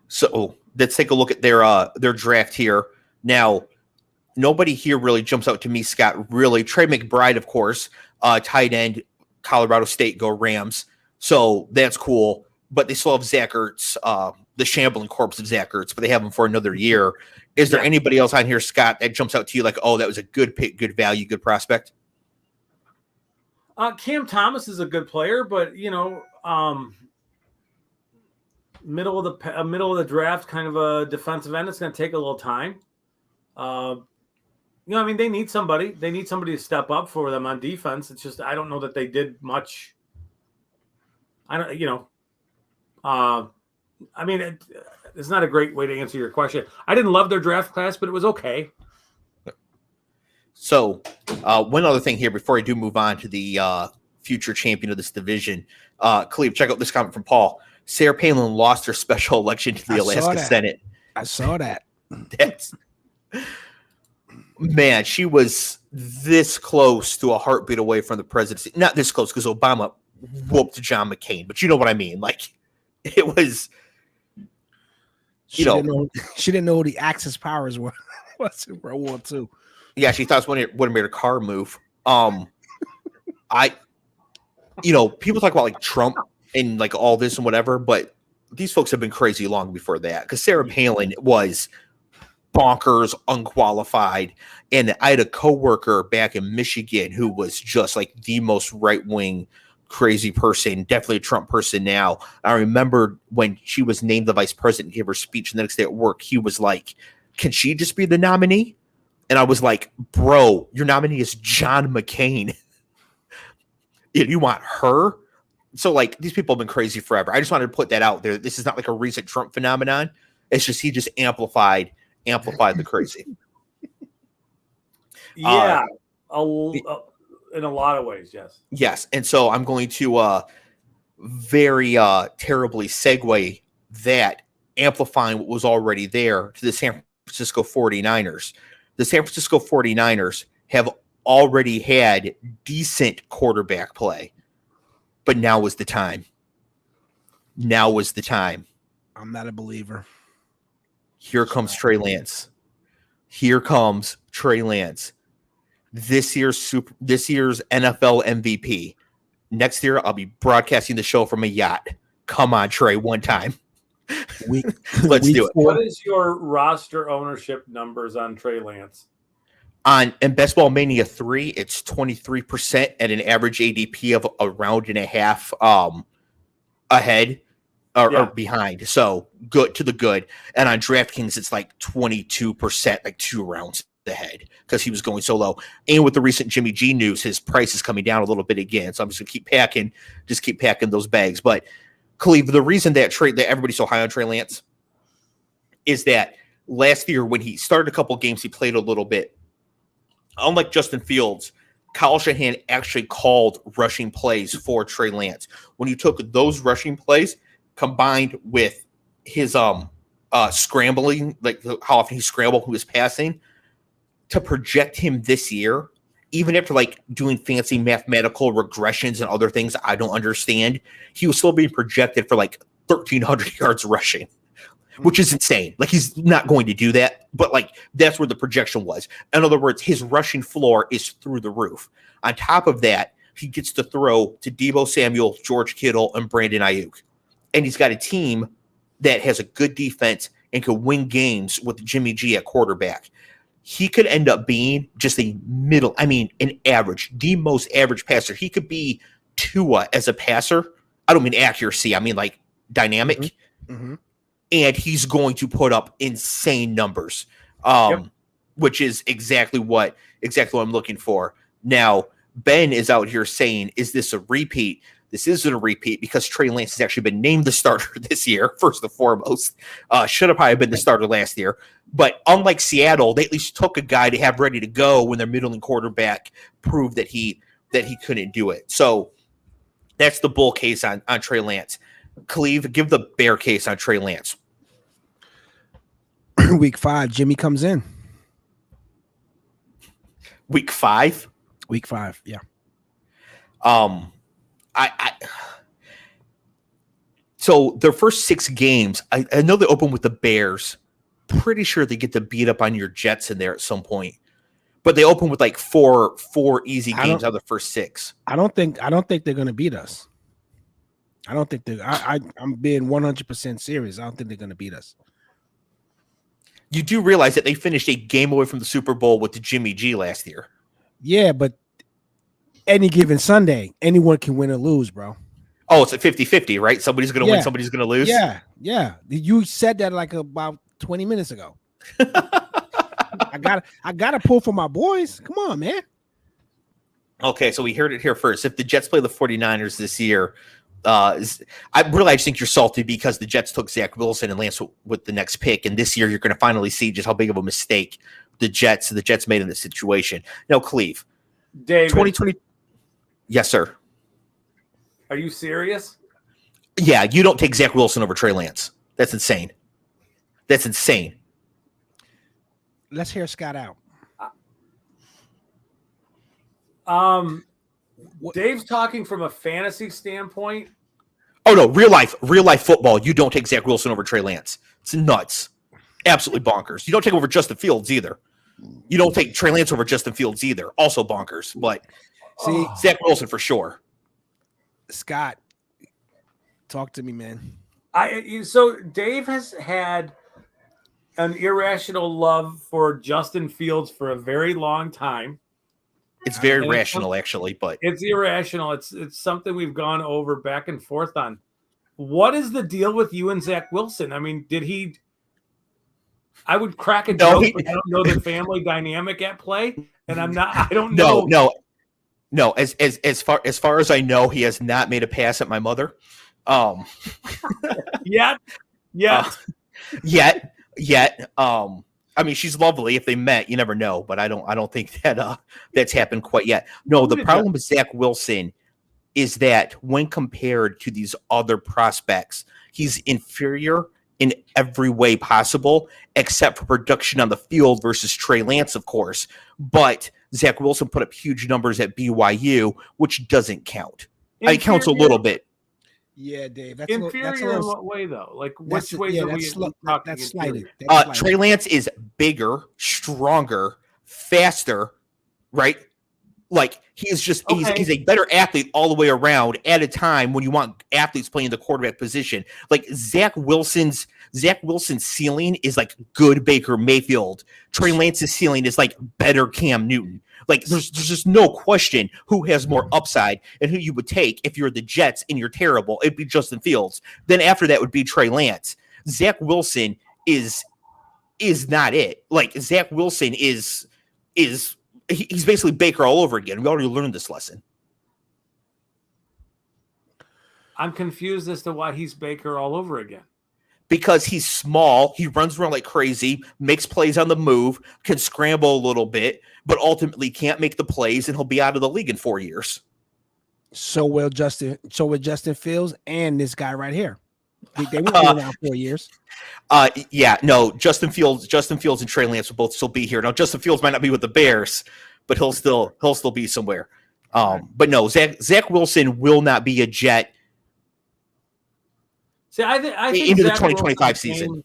Speaker 1: So let's take a look at their draft here. Now, nobody here really jumps out to me, Scott. Really, Trey McBride, of course, tight end, Colorado State, go Rams. So that's cool. But they still have Zach Ertz, the shambling corpse of Zach Ertz, but they have him for another year. Is there anybody else on here, Scott, that jumps out to you like, oh, that was a good pick, good value, good prospect?
Speaker 3: Cam Thomas is a good player, but middle of the draft, kind of a defensive end. It's going to take a little time. I mean, they need somebody. They need somebody to step up for them on defense. It's just I don't know that they did much. I mean, it's not a great way to answer your question. I didn't love their draft class, but it was okay.
Speaker 1: So, one other thing here before I do move on to the future champion of this division, Cleve, check out this comment from Paul. Sarah Palin lost her special election to the Alaska Senate.
Speaker 2: I saw that.
Speaker 1: Man, she was this close to a heartbeat away from the presidency. Not this close because Obama whooped John McCain, but you know what I mean. Like, it was,
Speaker 2: she didn't know what the Axis powers were. What's in World War II?
Speaker 1: Yeah, she thought it would have made her car move. People talk about like Trump and like all this and whatever, but these folks have been crazy long before that. Because Sarah Palin was bonkers, unqualified, and I had a coworker back in Michigan who was just like the most right-wing crazy person, definitely a Trump person now. I remember when she was named the vice president, gave her speech the next day at work, he was like, can she just be the nominee? And I was like, bro, your nominee is John McCain. You want her? So like these people have been crazy forever. I just wanted to put that out there. This is not like a recent Trump phenomenon. It's just he just amplified the crazy.
Speaker 3: Yeah. In a lot of ways, yes.
Speaker 1: Yes. And so I'm going to very terribly segue that, amplifying what was already there, to the San Francisco 49ers. The San Francisco 49ers have already had decent quarterback play, but now was the time. Now was the time.
Speaker 2: I'm not a believer.
Speaker 1: Here comes Trey Lance. Here comes Trey Lance. This year's NFL MVP. Next year, I'll be broadcasting the show from a yacht. Come on, Trey, one time. Let's do it.
Speaker 3: What is your roster ownership numbers on Trey Lance?
Speaker 1: In Best Ball Mania 3, it's 23% at an average ADP of a round and a half ahead or behind. So good to the good. And on DraftKings, it's like 22%, like 2 rounds ahead because he was going so low. And with the recent Jimmy G news, his price is coming down a little bit again. So I'm just going to keep packing those bags. But Cleve, the reason that everybody's so high on Trey Lance is that last year when he started a couple games, he played a little bit. Unlike Justin Fields, Kyle Shanahan actually called rushing plays for Trey Lance. When you took those rushing plays combined with his scrambling, like how often he scrambled, who was passing, to project him this year, even after like doing fancy mathematical regressions and other things I don't understand, he was still being projected for like 1,300 yards rushing, which is insane. Like he's not going to do that, but like that's where the projection was. In other words, his rushing floor is through the roof. On top of that, he gets to throw to Deebo Samuel, George Kittle, and Brandon Ayuk. And he's got a team that has a good defense and can win games with Jimmy G at quarterback. He could end up being just an average, the most average passer. He could be Tua as a passer. I don't mean accuracy. I mean like dynamic. Mm-hmm. And he's going to put up insane numbers. which is exactly what I'm looking for. Now, Ben is out here saying, is this a repeat? This isn't a repeat because Trey Lance has actually been named the starter this year, first and foremost. Should have probably been the starter last year. But unlike Seattle, they at least took a guy to have ready to go when their middling quarterback proved that he couldn't do it. So that's the bull case on Trey Lance. Cleve, give the bear case on Trey Lance.
Speaker 2: Week 5, Jimmy comes in.
Speaker 1: Week 5?
Speaker 2: Week 5, yeah.
Speaker 1: So their first 6 games, I know they open with the Bears. Pretty sure they get to beat up on your Jets in there at some point. But they open with like four easy games out of the first 6.
Speaker 2: I don't think they're going to beat us. I don't think they're. I'm being 100% serious. I don't think they're going to beat us.
Speaker 1: You do realize that they finished a game away from the Super Bowl with the Jimmy G last year.
Speaker 2: Yeah, but any given Sunday, anyone can win or lose, bro.
Speaker 1: Oh, it's a 50-50, right? Somebody's going to win, somebody's going to lose?
Speaker 2: Yeah. You said that like about 20 minutes ago. I got to pull for my boys. Come on, man.
Speaker 1: Okay, so we heard it here first. If the Jets play the 49ers this year, I just think you're salty because the Jets took Zach Wilson and Lance with the next pick, and this year you're going to finally see just how big of a mistake the Jets made in this situation. Now, Cleve,
Speaker 3: David,
Speaker 1: 2020. Yes, sir.
Speaker 3: Are you serious?
Speaker 1: Yeah, you don't take Zach Wilson over Trey Lance. That's insane.
Speaker 2: Let's hear Scott out.
Speaker 3: Dave's talking from a fantasy standpoint.
Speaker 1: Oh no, real life football. You don't take Zach Wilson over Trey Lance. It's nuts, absolutely bonkers. You don't take over Justin Fields either. You don't take Trey Lance over Justin Fields either. Also bonkers. But see, Zach Wilson for sure.
Speaker 2: Scott, talk to me, man.
Speaker 3: So Dave has had an irrational love for Justin Fields for a very long time.
Speaker 1: It's very rational, actually, but
Speaker 3: it's irrational. It's something we've gone over back and forth on. What is the deal with you and Zach Wilson? I mean, did he? I would crack a joke, but I don't know the family dynamic at play, and I'm not. I don't know.
Speaker 1: No. As far as I know, he has not made a pass at my mother.
Speaker 3: Yet.
Speaker 1: I mean, she's lovely. If they met, you never know. But I don't think that that's happened quite yet. No, the problem with Zach Wilson is that when compared to these other prospects, he's inferior in every way possible, except for production on the field versus Trey Lance, of course. But Zach Wilson put up huge numbers at BYU, which doesn't count. It counts a little bit.
Speaker 2: Yeah, Dave.
Speaker 3: That's inferior in what way, though? Like, which way are we talking?
Speaker 2: That's slighted.
Speaker 1: Trey Lance is bigger, stronger, faster, right? Like, he is just he's a better athlete all the way around at a time when you want athletes playing the quarterback position. Like, Zach Wilson's ceiling is like good Baker Mayfield. Trey Lance's ceiling is like better Cam Newton. Like, there's just no question who has more upside and who you would take if you're the Jets and you're terrible. It'd be Justin Fields. Then after that would be Trey Lance. Zach Wilson is not it. Like, Zach Wilson is he's basically Baker all over again. We already learned this lesson.
Speaker 3: I'm confused as to why he's Baker all over again.
Speaker 1: Because he's small, he runs around like crazy, makes plays on the move, can scramble a little bit, but ultimately can't make the plays, and he'll be out of the league in 4 years.
Speaker 2: So will Justin Fields and this guy right here. They won't be around 4 years.
Speaker 1: Justin Fields and Trey Lance will both still be here. Now, Justin Fields might not be with the Bears, but he'll still be somewhere. But no, Zach Wilson will not be a Jet.
Speaker 3: See, I think
Speaker 1: into the
Speaker 3: Zach
Speaker 1: 2025 season.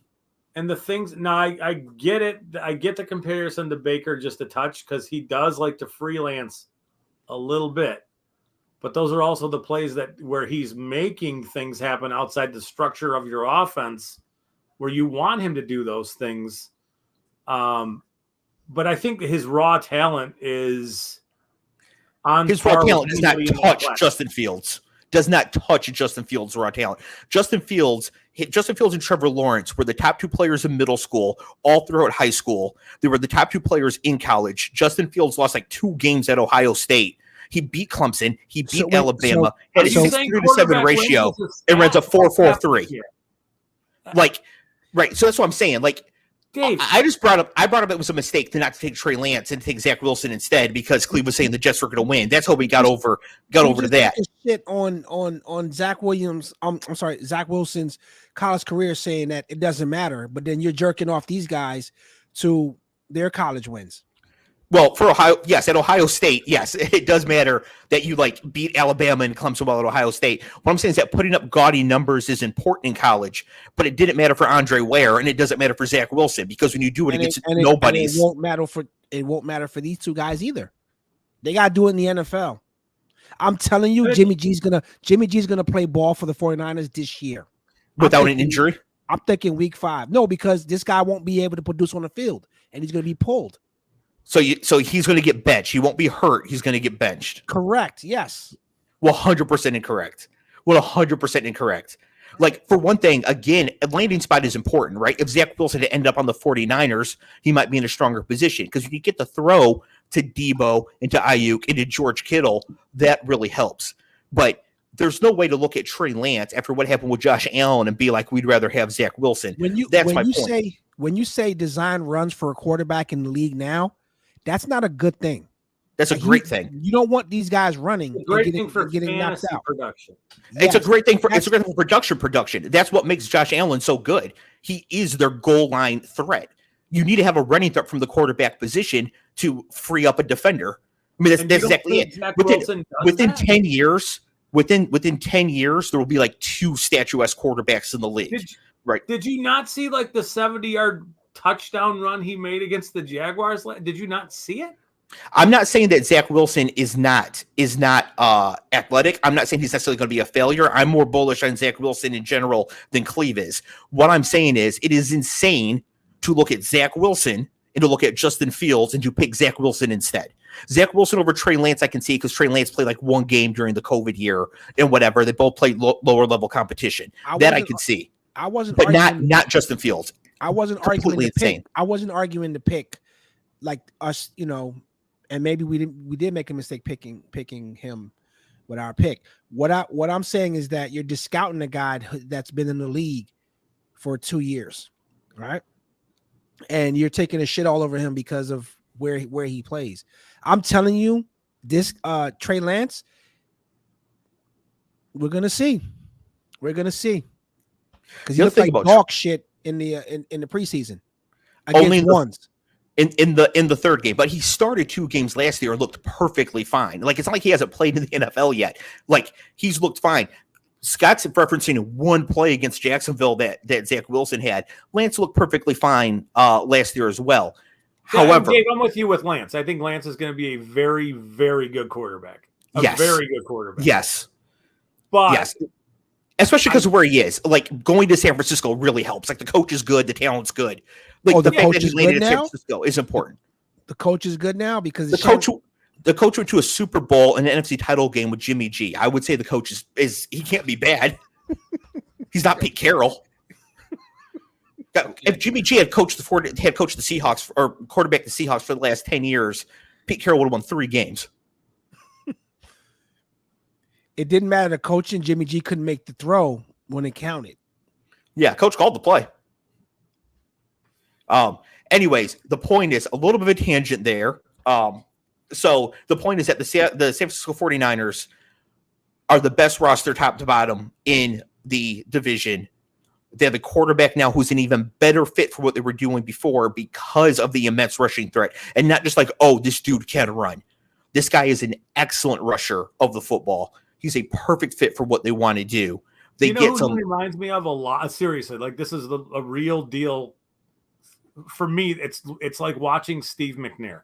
Speaker 3: And the things now, I get it. I get the comparison to Baker just a touch because he does like to freelance a little bit. But those are also the plays where he's making things happen outside the structure of your offense, where you want him to do those things. But I think his raw talent is on.
Speaker 1: His raw talent does not touch Justin Fields. does not touch Justin Fields' raw talent. Justin Fields and Trevor Lawrence were the top 2 players in middle school, all throughout high school. They were the top 2 players in college. Justin Fields lost like 2 games at Ohio State. He beat Clemson. He beat Alabama. Had a 6.3-7 ratio and runs a 4.43. Like, right. So that's what I'm saying. Like, Dave, I brought up it was a mistake to not take Trey Lance and take Zach Wilson instead because Clev was saying the Jets were going to win. That's how we got over to that.
Speaker 2: Shit on Zach Williams. I'm sorry, Zach Wilson's college career, saying that it doesn't matter, but then you're jerking off these guys to their college wins.
Speaker 1: Well, for Ohio, yes, at Ohio State, yes, it does matter that you like beat Alabama and Clemson well at Ohio State. What I'm saying is that putting up gaudy numbers is important in college, but it didn't matter for Andre Ware and it doesn't matter for Zach Wilson because when you do it against nobodies,
Speaker 2: it won't matter for these 2 guys either. They got to do it in the NFL. I'm telling you, Jimmy G's gonna play ball for the 49ers this year
Speaker 1: without an injury.
Speaker 2: I'm thinking week 5. No, because this guy won't be able to produce on the field and he's going to be pulled.
Speaker 1: So he's going to get benched. He won't be hurt. He's going to get benched.
Speaker 2: Correct. Yes.
Speaker 1: 100% incorrect. 100% incorrect. Like, for one thing, again, a landing spot is important, right? If Zach Wilson had ended up on the 49ers, he might be in a stronger position because when you get the throw to Debo and to Ayuk and to George Kittle, that really helps. But there's no way to look at Trey Lance after what happened with Josh Allen and be like, we'd rather have Zach Wilson.
Speaker 2: When you say design runs for a quarterback in the league now, that's not a good thing.
Speaker 1: That's a great thing.
Speaker 2: You don't want these guys running.
Speaker 3: It's a great thing for getting knocked out. Production.
Speaker 1: Yes. It's a great thing for production. That's what makes Josh Allen so good. He is their goal line threat. You need to have a running threat from the quarterback position to free up a defender. I mean, that's exactly it. Within 10 years, within 10 years, there will be like 2 statuesque quarterbacks in the league.
Speaker 3: Did you not see like the 70-yard touchdown run he made against the Jaguars? Did you not see it?
Speaker 1: I'm not saying that Zach Wilson is not athletic. I'm not saying he's necessarily going to be a failure. I'm more bullish on Zach Wilson in general than Clev is. What I'm saying is it is insane to look at Zach Wilson and to look at Justin Fields and to pick Zach Wilson instead. Zach Wilson over Trey Lance, I can see because Trey Lance played like 1 game during the COVID year and whatever. They both played lower level competition. I can see. But not Justin Fields.
Speaker 2: I wasn't arguing to pick. I wasn't arguing to pick like us, and maybe we did make a mistake picking him with our pick. What I'm saying is that you're discounting a guy that's been in the league for 2 years, right? And you're taking a shit all over him because of where he plays. I'm telling you, this Trey Lance, we're gonna see. Because he looked like dog shit in the preseason against ones
Speaker 1: in the third game, but he started 2 games last year and looked perfectly fine. Like, it's not like he hasn't played in the NFL yet. Like, he's looked fine. Scott's referencing 1 play against Jacksonville that Zach Wilson had. Lance looked perfectly fine last year as well.
Speaker 3: Yeah, however, Dave, I'm with you with Lance. I think Lance is going to be a very, very good quarterback. Very good quarterback.
Speaker 1: Yes.
Speaker 3: But
Speaker 1: yes. Especially because of where he is. Like, going to San Francisco really helps. Like, the coach is good, the talent's good. Like, the fact that he landed in San Francisco is important.
Speaker 2: The coach is good now because
Speaker 1: the coach went to a Super Bowl and an NFC title game with Jimmy G. I would say the coach is he can't be bad. He's not Pete Carroll. If Jimmy G had coached the Seahawks or quarterback the Seahawks for the last 10 years, Pete Carroll would have won 3 games.
Speaker 2: It didn't matter. The coach and Jimmy G couldn't make the throw when it counted.
Speaker 1: Yeah, coach called the play. Anyways, the point is a little bit of a tangent there. So the point is that the San Francisco 49ers are the best roster top to bottom in the division. They have a quarterback now who's an even better fit for what they were doing before because of the immense rushing threat. And not just like, oh, this dude can run. This guy is an excellent rusher of the football. He's a perfect fit for what they want to do. He
Speaker 3: reminds me of a lot. Seriously, like, this is a real deal. For me, it's like watching Steve McNair.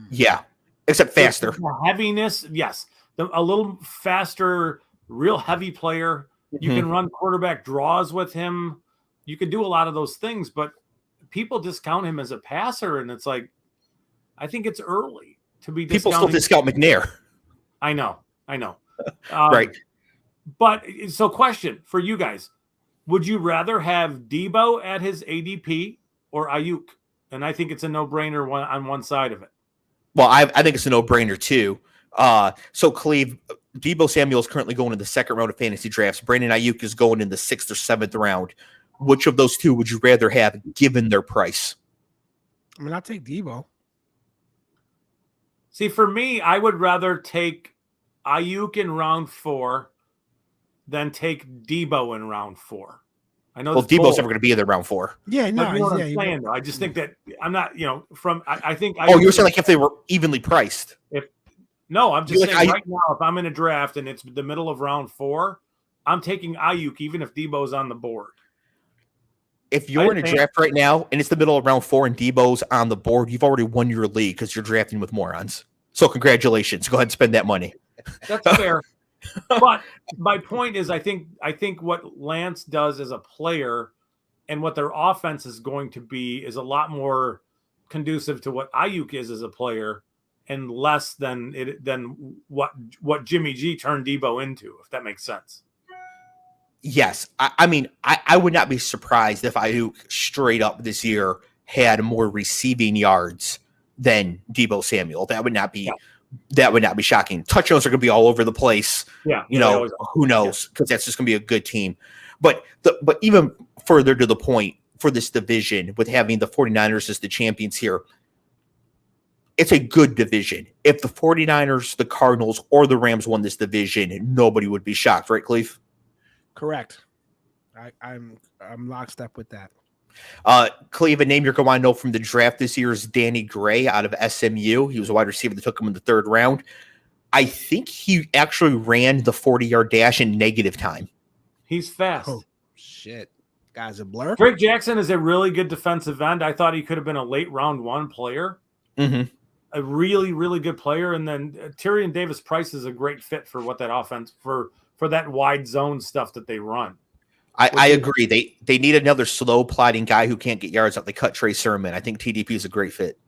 Speaker 1: Yeah, except faster.
Speaker 3: The heaviness, yes. A little faster, real heavy player. You can run quarterback draws with him. You can do a lot of those things, but people discount him as a passer, and it's like, I think it's early to be discounting.
Speaker 1: People still discount McNair.
Speaker 3: I know.
Speaker 1: Right.
Speaker 3: But so question for you guys. Would you rather have Debo at his ADP or Ayuk? And I think it's a no-brainer on one side of it.
Speaker 1: Well, I think it's a no-brainer too. So Cleve, Debo Samuel is currently going in the second round of fantasy drafts. Brandon Ayuk is going in the 6th or 7th round. Which of those two would you rather have given their price?
Speaker 2: I mean, I'll take Debo.
Speaker 3: See, for me, I would rather take Ayuk in round 4 than take Debo in round 4. I know.
Speaker 1: Well, Debo's never going to be in there round 4.
Speaker 2: Yeah, no,
Speaker 3: you know what I'm saying, though. I just think that I'm not, I think.
Speaker 1: Oh, you were saying like if they were evenly priced.
Speaker 3: No, I'm just saying right now, if I'm in a draft and it's the middle of round 4, I'm taking Ayuk even if Debo's on the board.
Speaker 1: If you're in a draft right now and it's the middle of round 4 and Debo's on the board, you've already won your league because you're drafting with morons. So congratulations. Go ahead and spend that money.
Speaker 3: That's fair. But my point is, I think what Lance does as a player and what their offense is going to be is a lot more conducive to what Ayuk is as a player and less than what Jimmy G turned Debo into, if that makes sense.
Speaker 1: Yes. I mean, I would not be surprised if Ayuk straight up this year had more receiving yards than Debo Samuel. That would not be shocking. Touchdowns are going to be all over the place.
Speaker 3: Yeah.
Speaker 1: Who knows? Because that's just going to be a good team. But even further to the point for this division with having the 49ers as the champions here, it's a good division. If the 49ers, the Cardinals, or the Rams won this division, nobody would be shocked, right, Cleve?
Speaker 2: Correct. I'm lockstep with that.
Speaker 1: Cleve, a name you're going to want to know from the draft this year is Danny Gray out of SMU. He was a wide receiver that took him in the 3rd round. I think he actually ran the 40-yard dash in negative time.
Speaker 3: He's fast.
Speaker 2: Oh, shit. Guy's a blur.
Speaker 3: Drake Jackson is a really good defensive end. I thought he could have been a late round 1 player.
Speaker 1: Mm-hmm.
Speaker 3: A really, really good player. And then Tyrion Davis-Price is a great fit for what that offense, for that wide zone stuff that they run.
Speaker 1: I agree. They need another slow plotting guy who can't get yards out. They cut Trey Sermon. I think TDP is a great fit.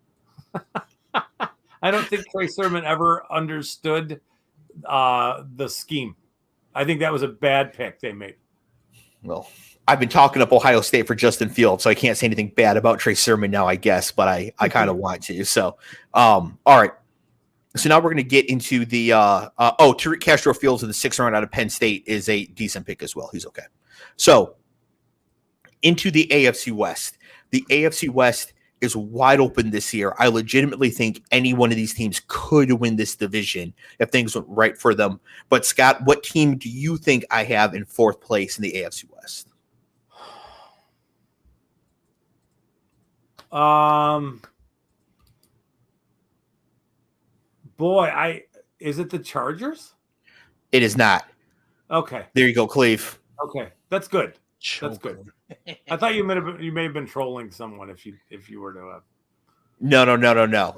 Speaker 3: I don't think Trey Sermon ever understood the scheme. I think that was a bad pick they made.
Speaker 1: Well, I've been talking up Ohio State for Justin Fields, so I can't say anything bad about Trey Sermon now, I guess, but I kind of want to. So, all right. So now we're going to get into the Tariq Castro Fields in the 6th round out of Penn State is a decent pick as well. He's okay. So into the AFC West. The AFC West is wide open this year. I legitimately think any one of these teams could win this division if things went right for them. But Scott, what team do you think I have in 4th place in the AFC West?
Speaker 3: Is it the Chargers?
Speaker 1: It is not.
Speaker 3: Okay.
Speaker 1: There you go, Cleve.
Speaker 3: Okay. That's good. That's good. I thought you may have been trolling someone if you were to have.
Speaker 1: No.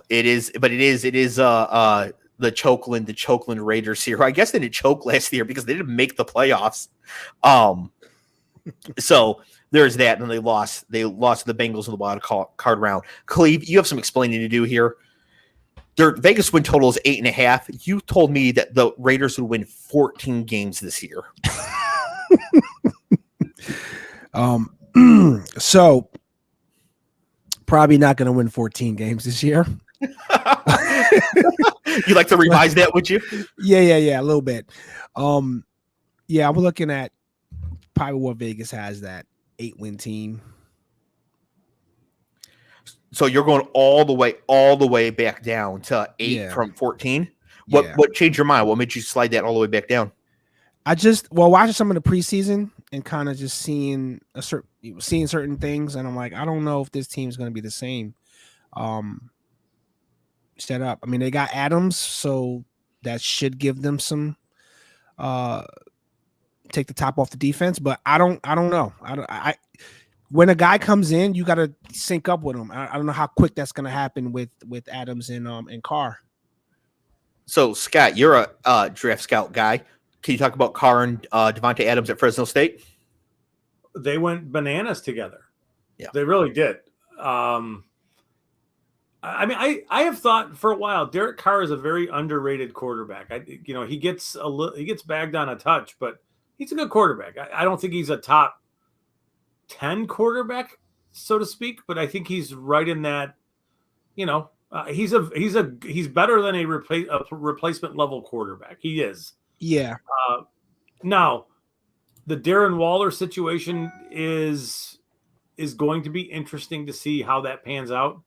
Speaker 1: It is the Chokeland Raiders here. I guess they didn't choke last year because they didn't make the playoffs. So there's that, and they lost to the Bengals in the wild card round. Cleve, you have some explaining to do here. Their Vegas win total is 8.5. You told me that the Raiders would win 14 games this year.
Speaker 2: So probably not going to win 14 games this year.
Speaker 1: You like to revise that, would you?
Speaker 2: Yeah, a little bit. Yeah, I'm looking at probably what Vegas has, that 8-win team.
Speaker 1: So you're going all the way back down to 8 from 14. What changed your mind? What made you slide that all the way back down?
Speaker 2: I just watching some of the preseason and kind of just seeing certain things, and I'm like, I don't know if this team's going to be the same. Set up. I mean, they got Adams, so that should give them some take the top off the defense. But I don't know. When a guy comes in, you got to sync up with him. I don't know how quick that's going to happen with Adams and Carr.
Speaker 1: So Scott, you're a draft scout guy. Can you talk about Carr and Devontae Adams at Fresno State?
Speaker 3: They went bananas together.
Speaker 1: Yeah,
Speaker 3: they really did. I I mean, I have thought for a while Derek Carr is a very underrated quarterback. He gets bagged on a touch, but he's a good quarterback. I don't think he's a top 10 quarterback, so to speak, but I think he's right in that. He's better than a replacement level quarterback. He is.
Speaker 2: Yeah.
Speaker 3: Now, the Darren Waller situation is going to be interesting to see how that pans out.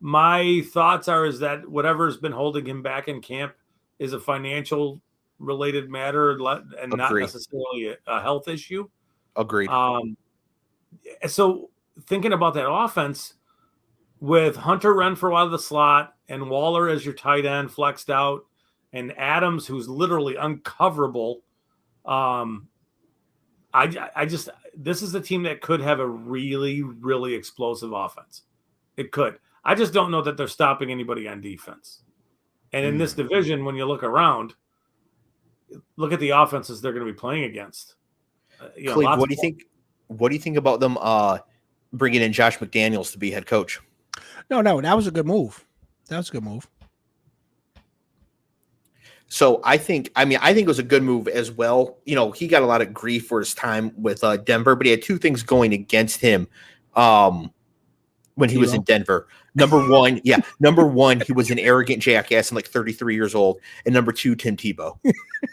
Speaker 3: My thoughts is that whatever's been holding him back in camp is a financial related matter and not necessarily a health issue.
Speaker 1: Agreed.
Speaker 3: So thinking about that offense with Hunter Renfrow out of the slot and Waller as your tight end flexed out and Adams, who's literally uncoverable. This is a team that could have a really, really explosive offense. It could. I just don't know that they're stopping anybody on defense. And in this division, when you look around, look at the offenses they're going to be playing against.
Speaker 1: Cleve, what do you think? What do you think about them bringing in Josh McDaniels to be head coach?
Speaker 2: No, that was a good move.
Speaker 1: So I think it was a good move as well. He got a lot of grief for his time with Denver, but he had two things going against him when he was in Denver. Number one, he was an arrogant jackass and like 33 years old. And number two, Tim Tebow,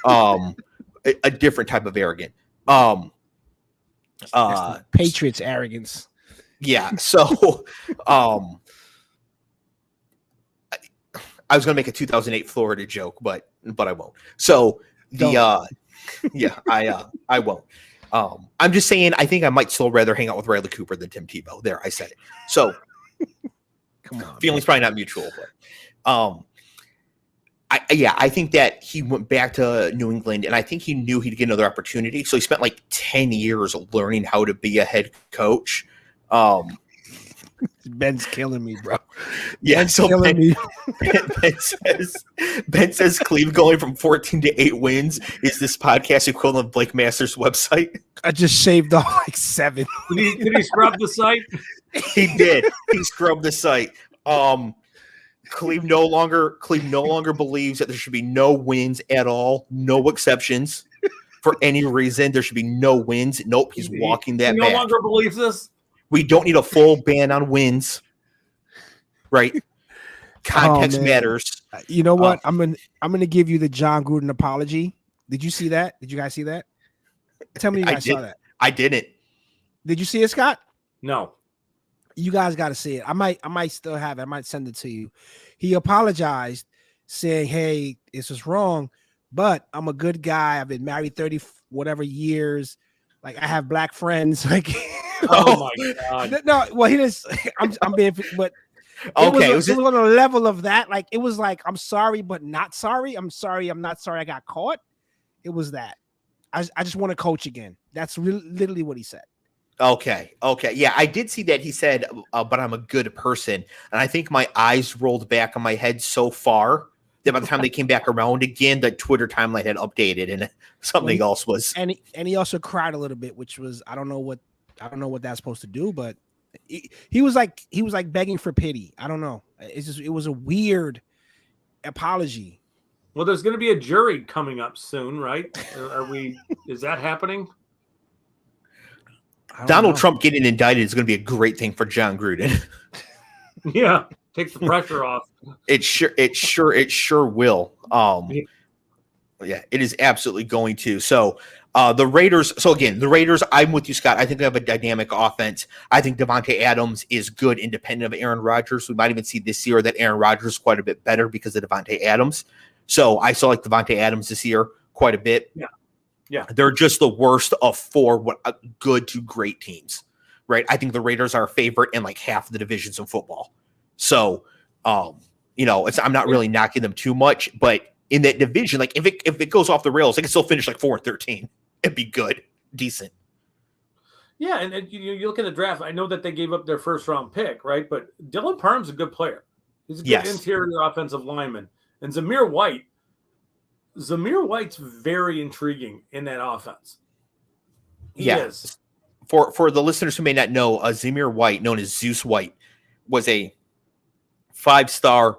Speaker 1: a different type of arrogant.
Speaker 2: Patriots arrogance.
Speaker 1: Yeah. So, I was going to make a 2008 Florida joke, but I won't. So I won't. I'm just saying, I think I might still rather hang out with Riley Cooper than Tim Tebow. There, I said it. So,
Speaker 2: come on,
Speaker 1: feelings probably not mutual, but I think that he went back to New England, and I think he knew he'd get another opportunity. So he spent like 10 years learning how to be a head coach.
Speaker 2: Ben's killing me, bro.
Speaker 1: Yeah, Ben's so killing me. Ben says Cleve going from 14 to 8 wins is this podcast equivalent of Blake Masters' website.
Speaker 2: I just shaved off like 7.
Speaker 3: Did he scrub the site?
Speaker 1: He did. He scrubbed the site. Cleve no longer believes that there should be no wins at all, no exceptions for any reason. There should be no wins. Nope, he's walking that back.
Speaker 3: He no longer believes this.
Speaker 1: We don't need a full ban on wins, right? Context matters.
Speaker 2: You know what? I'm gonna give you the Jon Gruden apology. Did you see that? Did you guys see that? Tell me you guys saw that.
Speaker 1: I didn't.
Speaker 2: Did you see it, Scott?
Speaker 3: No.
Speaker 2: You guys got to see it. I might still have it. I might send it to you. He apologized, saying, "Hey, this was wrong, but I'm a good guy. I've been married 30 whatever years. Like I have black friends." Like,
Speaker 3: oh my god.
Speaker 2: No, well, he just. I'm being, but
Speaker 1: okay,
Speaker 2: it was on a level of that. Like it was like, I'm sorry, but not sorry. I'm sorry, I'm not sorry. I got caught. It was that. I just want to coach again. That's literally what he said.
Speaker 1: Okay. Yeah, I did see that. He said, but I'm a good person. And I think my eyes rolled back on my head so far that by the time they came back around again, the Twitter timeline had updated and something else was.
Speaker 2: And he also cried a little bit, which was, I don't know what that's supposed to do, but he was like begging for pity. I don't know. It was a weird apology.
Speaker 3: Well, there's going to be a jury coming up soon, right? Is that happening?
Speaker 1: Donald Trump getting indicted is going to be a great thing for Jon Gruden.
Speaker 3: Yeah, takes the pressure off.
Speaker 1: It sure will. Yeah, it is absolutely going to. So the Raiders. So again, the Raiders. I'm with you, Scott. I think they have a dynamic offense. I think Devontae Adams is good, independent of Aaron Rodgers. We might even see this year that Aaron Rodgers is quite a bit better because of Devontae Adams. So I saw like Devontae Adams this year quite a bit.
Speaker 3: Yeah, they're
Speaker 1: just the worst of 4 good to great teams, right? I think the Raiders are a favorite in like half of the divisions in football. So, I'm not really knocking them too much, but in that division, like if it goes off the rails, they can still finish like 4-13. It'd be good, decent.
Speaker 3: Yeah, and you look at the draft. I know that they gave up their first round pick, right? But Dylan Parham's a good player. He's a good interior offensive lineman, and Zamir White's very intriguing in that offense. He is. For the listeners who may not know, Zamir White, known as Zeus White, was a
Speaker 1: 5-star.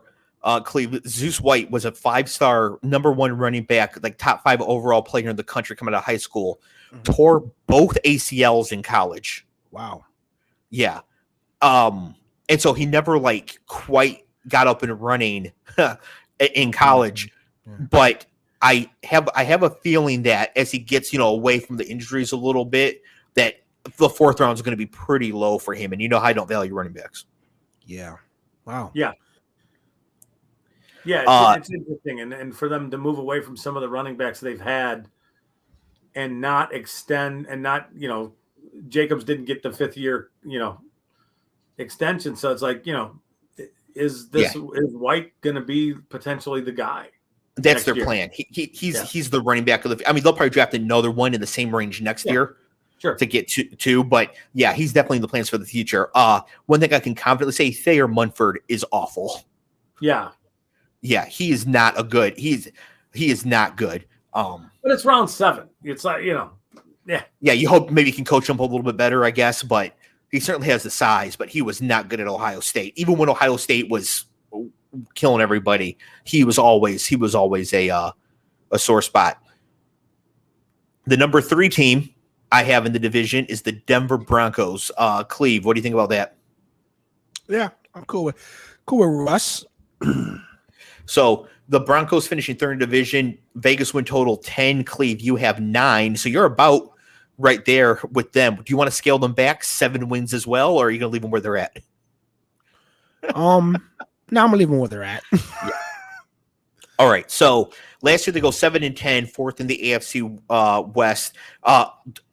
Speaker 1: Cleveland Zeus White was a 5-star number 1 running back, like top 5 overall player in the country coming out of high school. Tore both ACLs in college.
Speaker 2: Wow.
Speaker 1: Yeah. And so he never like quite got up and running in college. But I have a feeling that as he gets, away from the injuries a little bit, that the 4th round is going to be pretty low for him. And you know how I don't value running backs.
Speaker 2: Yeah. Wow.
Speaker 3: Yeah. Yeah, it's interesting. And for them to move away from some of the running backs they've had and not extend and not, Jacobs didn't get the 5th year, extension. So it's like, is White going to be potentially the guy?
Speaker 1: That's their plan. He's the running back of the. I mean, they'll probably draft another one in the same range next year, to get to. But yeah, he's definitely in the plans for the future. One thing I can confidently say: Thayer Munford is awful.
Speaker 3: Yeah,
Speaker 1: he is not a good. He is not good.
Speaker 3: But it's round 7. It's like yeah.
Speaker 1: You hope maybe you can coach him a little bit better, I guess. But he certainly has the size. But he was not good at Ohio State. Even when Ohio State was killing everybody, he was always a sore spot. The number 3 team I have in the division is the Denver Broncos. Cleve, what do you think about that?
Speaker 2: Yeah, I'm cool with Russ.
Speaker 1: So the Broncos finishing 3rd in division. Vegas win total 10. Cleve, you have 9. So you're about right there with them. Do you want to scale them back 7 wins as well, or are you going to leave them where they're at?
Speaker 2: No, I'm gonna leave them where they're at.
Speaker 1: All right. So last year they go 7-10, 4th in the AFC West.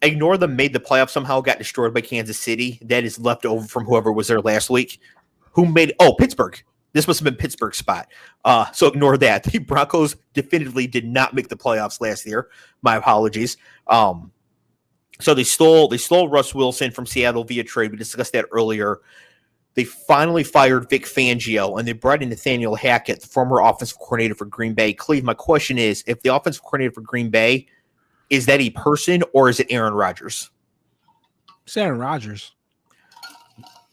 Speaker 1: Ignore them, made the playoffs somehow, got destroyed by Kansas City. That is left over from whoever was there last week. Who made? Oh, Pittsburgh. This must have been Pittsburgh's spot. So ignore that. The Broncos definitively did not make the playoffs last year. My apologies. So they stole Russ Wilson from Seattle via trade. We discussed that earlier. They finally fired Vic Fangio, and they brought in Nathaniel Hackett, the former offensive coordinator for Green Bay. Cleve, my question is, if the offensive coordinator for Green Bay, is that a person or is it Aaron Rodgers?
Speaker 2: It's Aaron Rodgers.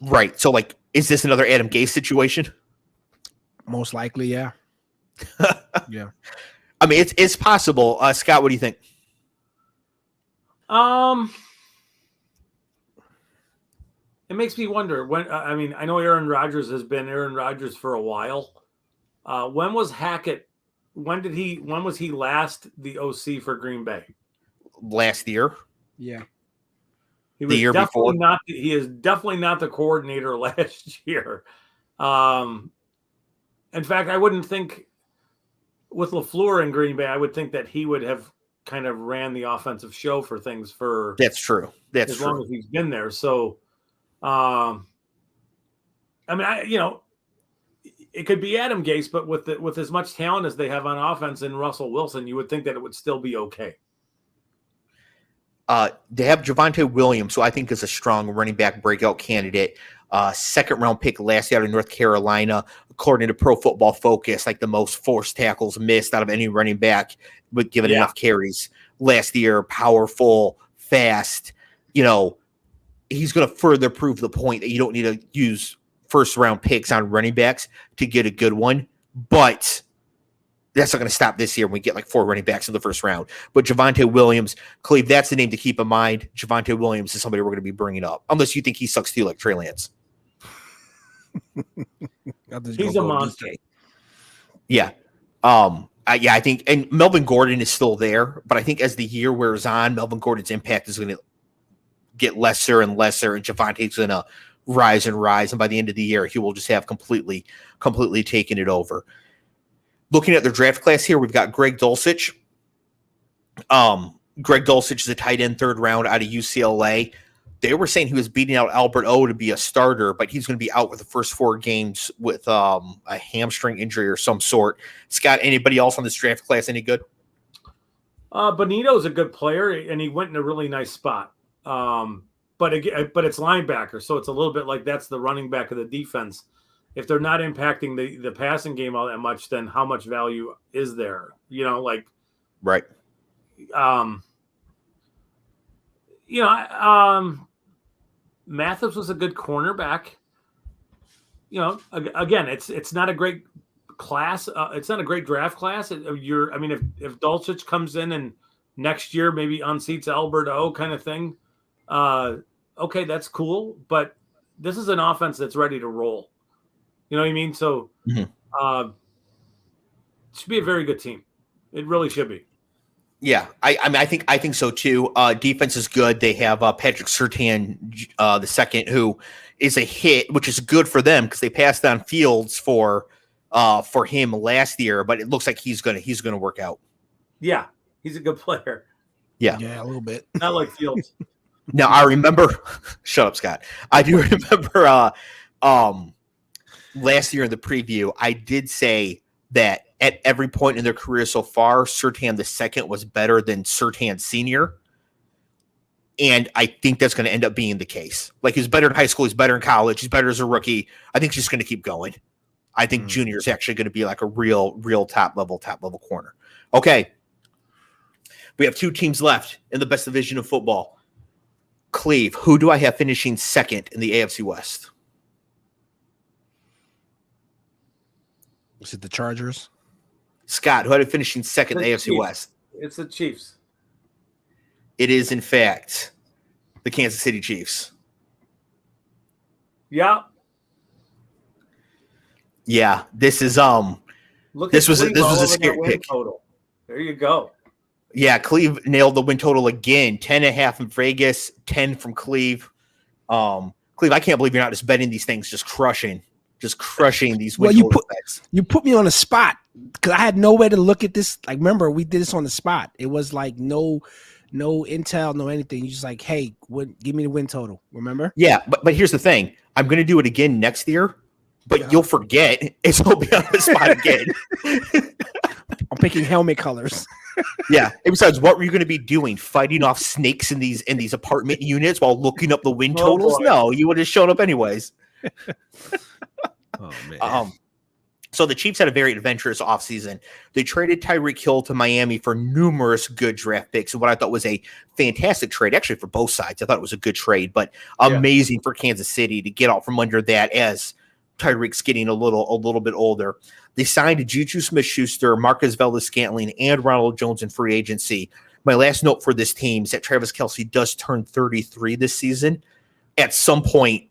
Speaker 1: Right. So, is this another Adam Gase situation?
Speaker 2: Most likely, yeah. Yeah.
Speaker 1: I mean, it's possible. Scott, what do you think?
Speaker 3: It makes me wonder when. I know Aaron Rodgers has been Aaron Rodgers for a while. When was Hackett? When was he last the OC for Green Bay?
Speaker 1: Last year.
Speaker 2: Yeah.
Speaker 1: He was the year before.
Speaker 3: He is definitely not the coordinator last year. In fact, I wouldn't think with LaFleur in Green Bay, I would think that he would have kind of ran the offensive show for things for.
Speaker 1: That's true. That's
Speaker 3: as
Speaker 1: true.
Speaker 3: long as he's been there. So. It could be Adam Gase, but with as much talent as they have on offense in Russell Wilson, you would think that it would still be okay.
Speaker 1: They have Javonte Williams, who I think is a strong running back breakout candidate. 2nd round pick last year out of North Carolina, according to Pro Football Focus, like the most forced tackles missed out of any running back, but given enough carries last year. Powerful, fast, he's going to further prove the point that you don't need to use 1st round picks on running backs to get a good one. But that's not going to stop this year when we get 4 running backs in the 1st round. But Javonte Williams, Cleve, that's the name to keep in mind. Javonte Williams is somebody we're going to be bringing up, unless you think he sucks too like Trey Lance.
Speaker 3: He's a monster.
Speaker 1: Yeah. I think, and Melvin Gordon is still there, but I think as the year wears on, Melvin Gordon's impact is going to get lesser and lesser, and Javonte's going to rise and rise, and by the end of the year, he will just have completely taken it over. Looking at their draft class here, we've got Greg Dulcich. Greg Dulcich is a tight end 3rd round out of UCLA. They were saying he was beating out Albert O to be a starter, but he's going to be out with the first 4 games with a hamstring injury or some sort. Scott, anybody else on this draft class any good?
Speaker 3: Bonito's a good player, and he went in a really nice spot. But it's linebacker, so it's a little bit like that's the running back of the defense. If they're not impacting the passing game all that much, then how much value is there?
Speaker 1: Right.
Speaker 3: Mathis was a good cornerback. again, it's not a great class. It's not a great draft class. If Dulcich comes in and next year maybe unseats Albert O kind of thing, okay, that's cool. But this is an offense that's ready to roll. You know what I mean? So, it should be a very good team. It really should be.
Speaker 1: Yeah, I think so too. Defense is good. They have Patrick Surtain the second, who is a hit, which is good for them because they passed on Fields for him last year, but it looks like he's gonna work out.
Speaker 3: Yeah, he's a good player.
Speaker 2: Yeah, a little bit.
Speaker 3: Not like Fields.
Speaker 1: Now I remember. Shut up, Scott. I do remember. Last year in the preview, I did say that at every point in their career so far, Surtain the second was better than Surtain Senior. And I think that's going to end up being the case. Like, he's better in high school, he's better in college, he's better as a rookie. I think he's just going to keep going. I think Junior is actually going to be like a real top level corner. Okay. We have 2 teams left in the best division of football. Cleve, who do I have finishing second in the AFC West?
Speaker 2: Is it the Chargers?
Speaker 1: Scott, who had it finishing second in the AFC West?
Speaker 3: It's the Chiefs.
Speaker 1: It is, in fact, the Kansas City Chiefs.
Speaker 3: Yeah.
Speaker 1: Yeah, this is this was a scary pick.
Speaker 3: Total. There you go.
Speaker 1: Yeah, Cleve nailed the win total again. 10.5 from Vegas, 10 from Cleve. Cleve, I can't believe you're not just betting these things, just crushing these win total bets.
Speaker 2: You put me on the spot because I had no way to look at this. Like, remember, we did this on the spot. It was like no intel, no anything. You just like, hey, give me the win total. Remember?
Speaker 1: Yeah, but here's the thing. I'm going to do it again next year, but you'll forget. It's going to be on the spot again.
Speaker 2: I'm picking helmet colors.
Speaker 1: Yeah. And besides, what were you going to be doing? Fighting off snakes in these apartment units while looking up the win totals?
Speaker 3: Boy.
Speaker 1: No, you would have shown up anyways.
Speaker 2: Oh man.
Speaker 1: So the Chiefs had a very adventurous offseason. They traded Tyreek Hill to Miami for numerous good draft picks, and what I thought was a fantastic trade, actually for both sides. I thought it was a good trade, but amazing for Kansas City to get out from under that as Tyreek's getting a little bit older. They signed Juju Smith-Schuster, Marcus Valdes-Scantling, and Ronald Jones in free agency. My last note for this team is that Travis Kelce does turn 33 this season. At some point,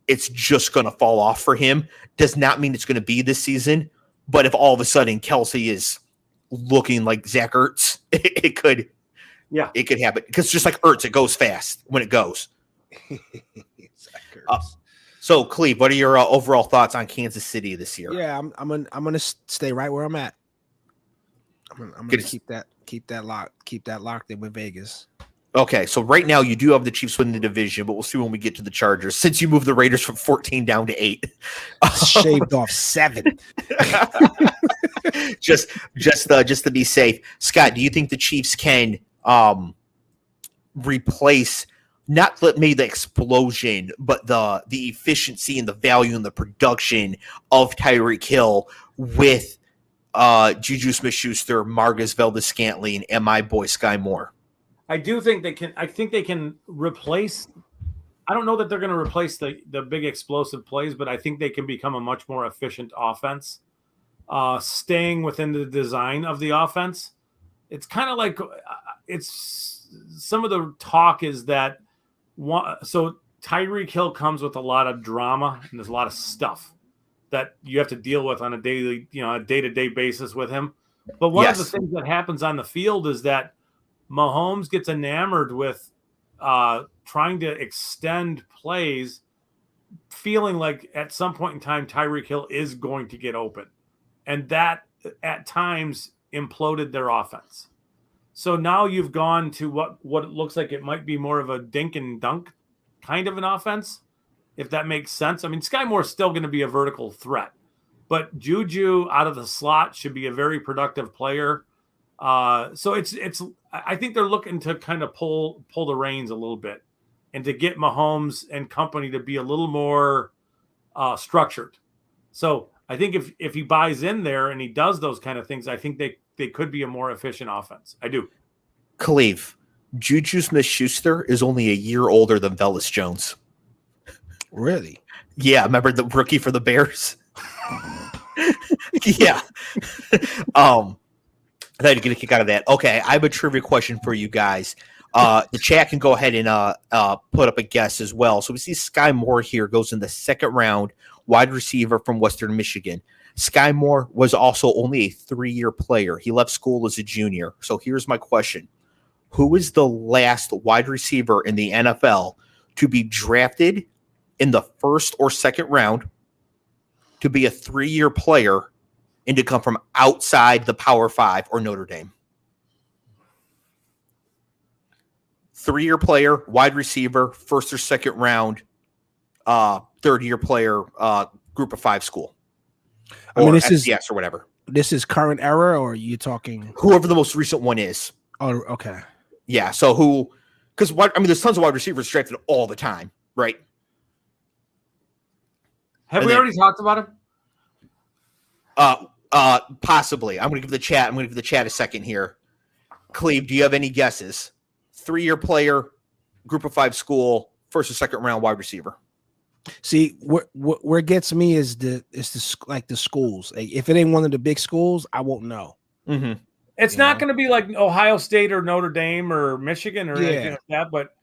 Speaker 1: it's just going to fall off for him. Does not mean it's going to be this season, but if all of a sudden Kelce is looking like Zach Ertz, it could happen. Because just like Ertz, it goes fast when it goes. So, Cleve, what are your overall thoughts on Kansas City this year?
Speaker 2: Yeah, I'm gonna stay right where I'm at. I'm gonna keep that locked in with Vegas.
Speaker 1: Okay, so right now you do have the Chiefs winning the division, but we'll see when we get to the Chargers. Since you moved the Raiders from 14 down to 8,
Speaker 2: shaved off 7.
Speaker 1: just to be safe, Scott, do you think the Chiefs can replace not maybe the explosion, but the efficiency and the value and the production of Tyreek Hill with Juju Smith-Schuster, Marcus Valdes-Scantling, and my boy Sky Moore?
Speaker 3: I do think they can. I think they can replace. I don't know that they're going to replace the big explosive plays, but I think they can become a much more efficient offense, staying within the design of the offense. It's kind of like it's some of the talk is that so Tyreek Hill comes with a lot of drama and there's a lot of stuff that you have to deal with on a daily, a day-to-day basis with him. But one of the things that happens on the field is that Mahomes gets enamored with trying to extend plays, feeling like at some point in time Tyreek Hill is going to get open. And that at times imploded their offense. So now you've gone to what it looks like it might be more of a dink and dunk kind of an offense, if that makes sense. I mean, Sky Moore's still going to be a vertical threat, but Juju out of the slot should be a very productive player. So it's I think they're looking to kind of pull the reins a little bit and to get Mahomes and company to be a little more structured. So I think if he buys in there and he does those kind of things, I think they could be a more efficient offense. I do.
Speaker 1: Cleve, Juju Smith-Schuster is only a year older than Velus Jones.
Speaker 2: Really?
Speaker 1: Yeah, remember the rookie for the Bears? Yeah. I had to get a kick out of that. Okay, I have a trivia question for you guys. The chat can go ahead and put up a guess as well. So we see Sky Moore here goes in the second round, wide receiver from Western Michigan. Sky Moore was also only a 3-year player. He left school as a junior. So here's my question. Who is the last wide receiver in the NFL to be drafted in the first or second round, to be a 3-year player, and to come from outside the Power 5 or Notre Dame? 3-year player, wide receiver, first or second round, third-year player, group of 5 school.
Speaker 2: I mean,
Speaker 1: this is or whatever.
Speaker 2: This is current era, or are you talking
Speaker 1: whoever the most recent one is?
Speaker 2: Oh, okay.
Speaker 1: Yeah. So who? Because there's tons of wide receivers drafted all the time, right?
Speaker 3: Have we already talked about him?
Speaker 1: Possibly. I'm going to give the chat a second here. Cleve, do you have any guesses? 3-year player, group of 5 school, first or second round wide receiver.
Speaker 2: See, where it gets me is the schools. Like, if it ain't one of the big schools, I won't know.
Speaker 1: Mm-hmm.
Speaker 3: It's not going to be like Ohio State or Notre Dame or Michigan or anything like that. But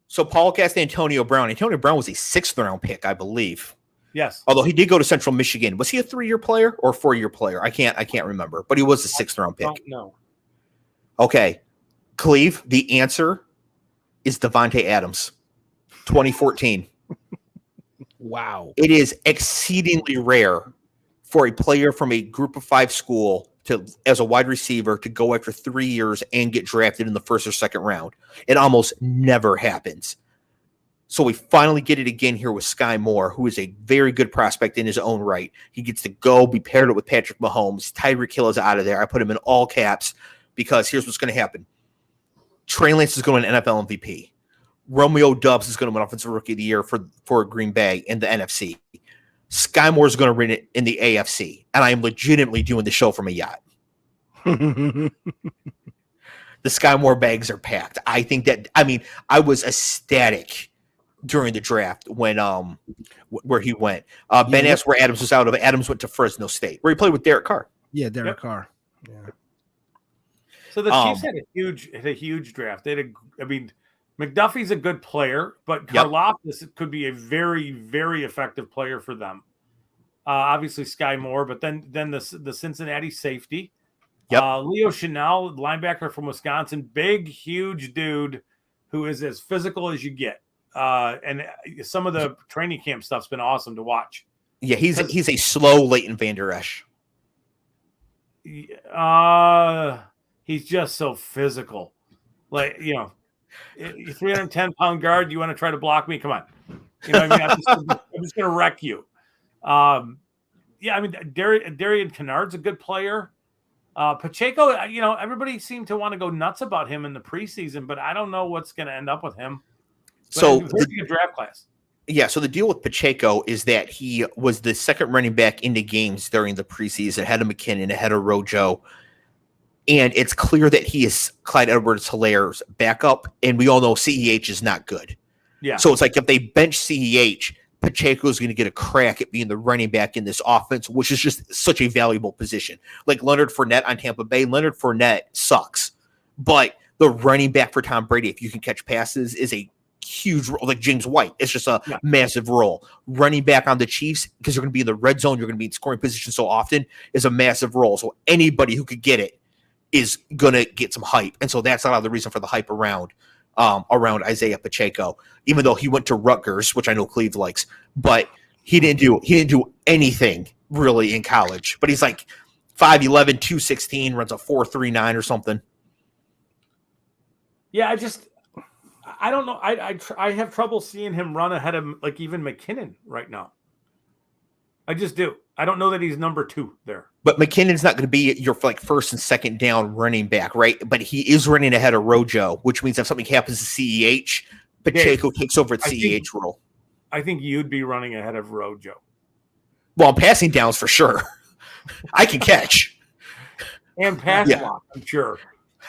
Speaker 1: So Paul cast Antonio Brown. Antonio Brown was a 6th round pick, I believe.
Speaker 3: Yes.
Speaker 1: Although he did go to Central Michigan. Was he a 3-year player or a 4-year player? I can't remember. But he was a 6th round pick.
Speaker 3: No.
Speaker 1: Okay. Cleve, the answer is Devontae Adams. 2014.
Speaker 2: Wow.
Speaker 1: It is exceedingly rare for a player from a group of 5 school as a wide receiver to go after 3 years and get drafted in the first or second round. It almost never happens. So we finally get it again here with Sky Moore, who is a very good prospect in his own right. He gets to go be paired up with Patrick Mahomes. Tyreek Hill is out of there. I put him in all caps because here's what's going to happen. Trey Lance is going to win NFL MVP. Romeo Doubs is going to win Offensive Rookie of the Year for Green Bay in the NFC. Sky Moore is going to win it in the AFC. And I am legitimately doing the show from a yacht. The Sky Moore bags are packed. I was ecstatic during the draft when where he went. Ben asked where Adams was out of. Adams went to Fresno State, where he played with Derek Carr.
Speaker 2: Yeah, Derek Carr. Yeah.
Speaker 3: So the Chiefs had a huge draft. McDuffie's a good player, but Karlaftis could be a very, very effective player for them. Obviously, Sky Moore, but then the Cincinnati safety. Leo Chenal, linebacker from Wisconsin, big, huge dude who is as physical as you get. And some of the training camp stuff's been awesome to watch.
Speaker 1: Yeah, he's a slow Leighton Vander Esch.
Speaker 3: He's just so physical. Like, you're 310-pound guard. You want to try to block me? Come on. You know what I mean? I'm just going to wreck you. Darian Kennard's a good player. Pacheco, everybody seemed to want to go nuts about him in the preseason, but I don't know what's going to end up with him. But
Speaker 1: so
Speaker 3: the draft class.
Speaker 1: Yeah, so the deal with Pacheco is that he was the second running back into games during the preseason, ahead of McKinnon, ahead of Rojo. And it's clear that he is Clyde Edwards-Hilaire's backup, and we all know CEH is not good.
Speaker 3: Yeah.
Speaker 1: So it's like if they bench CEH, Pacheco is going to get a crack at being the running back in this offense, which is just such a valuable position. Like Leonard Fournette on Tampa Bay, Leonard Fournette sucks. But the running back for Tom Brady, if you can catch passes, is a huge role. Like James White, it's just a massive role. Running back on the Chiefs, because you're going to be in the red zone, you're going to be in scoring position so often, is a massive role. So anybody who could get it is going to get some hype. And so that's a lot of the reason for the hype around Isaiah Pacheco, even though he went to Rutgers, which I know Cleve likes, but he didn't do anything really in college. But he's like 5'11", 216, runs a 4.39 or something.
Speaker 3: Yeah, I don't know. I have trouble seeing him run ahead of like even McKinnon right now. I just do. I don't know that he's number 2 there.
Speaker 1: But McKinnon's not going to be your first and second down running back, right? But he is running ahead of Rojo, which means if something happens to CEH, Pacheco takes over the CEH role.
Speaker 3: I think you'd be running ahead of Rojo.
Speaker 1: Well, I'm passing downs for sure. I can catch.
Speaker 3: And pass block, I'm sure.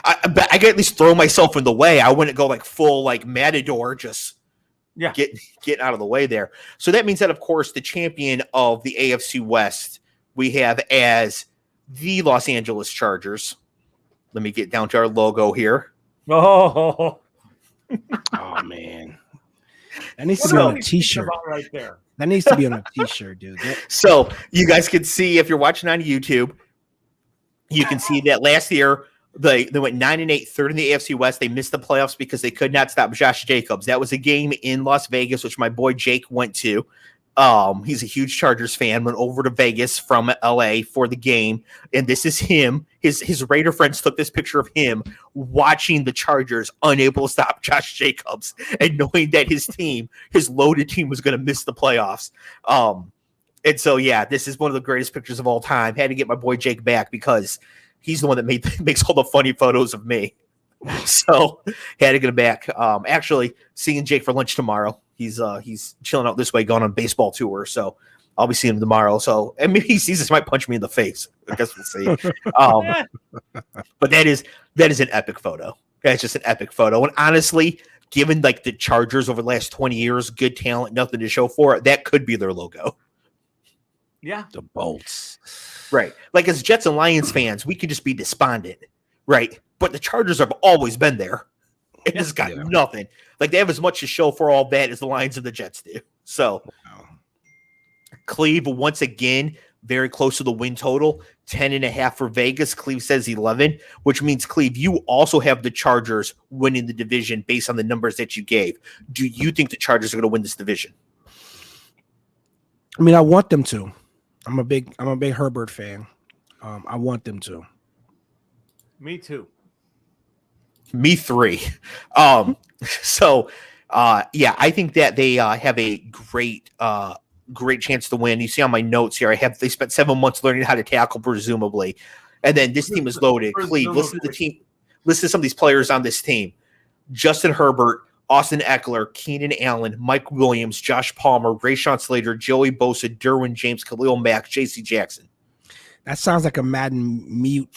Speaker 1: I can at least throw myself in the way. I wouldn't go like full like Matador, just getting out of the way there. So that means that, of course, the champion of the AFC West we have as the Los Angeles Chargers. Let me get down to our logo here.
Speaker 3: Oh
Speaker 2: man. That needs to be on a t-shirt
Speaker 3: right there.
Speaker 2: That needs to be on a t-shirt, dude.
Speaker 1: So you guys can see, if you're watching on YouTube, you can see that last year they went 9-8, third in the AFC West. They missed the playoffs because they could not stop Josh Jacobs. That was a game in Las Vegas, which my boy Jake went to. He's a huge Chargers fan, went over to Vegas from LA for the game. And this is him. His Raider friends took this picture of him watching the Chargers, unable to stop Josh Jacobs, and knowing that his team, his loaded team, was going to miss the playoffs. And so, yeah, this is one of the greatest pictures of all time. Had to get my boy Jake back because he's the one that makes all the funny photos of me. So had to get him back. Actually, seeing Jake for lunch tomorrow. He's chilling out this way, going on a baseball tour. So I'll be seeing him tomorrow. So, and maybe he sees this, might punch me in the face. I guess we'll see. But that is an epic photo. That's just an epic photo. And honestly, given like the Chargers over the last 20 years, good talent, nothing to show for it, that could be their logo.
Speaker 3: Yeah.
Speaker 2: The bolts.
Speaker 1: Right. Like as Jets and Lions fans, we could just be despondent. Right. But the Chargers have always been there. It has got nothing. Like they have as much to show for all that as the Lions and the Jets do. So Cleve, once again, very close to the win total, 10.5 for Vegas. Cleve says 11, which means, Cleve, you also have the Chargers winning the division based on the numbers that you gave. Do you think the Chargers are going to win this division?
Speaker 2: I mean, I want them to. I'm a big Herbert fan. I want them to.
Speaker 3: Me too.
Speaker 1: Me 3. So I think that they have a great chance to win. You see on my notes here, they spent 7 months learning how to tackle, presumably. And then this team is loaded. Cleve, listen to the team. Listen to some of these players on this team. Justin Herbert, Austin Eckler, Keenan Allen, Mike Williams, Josh Palmer, Rashawn Slater, Joey Bosa, Derwin James, Khalil Mack, J.C. Jackson.
Speaker 2: That sounds like a Madden mute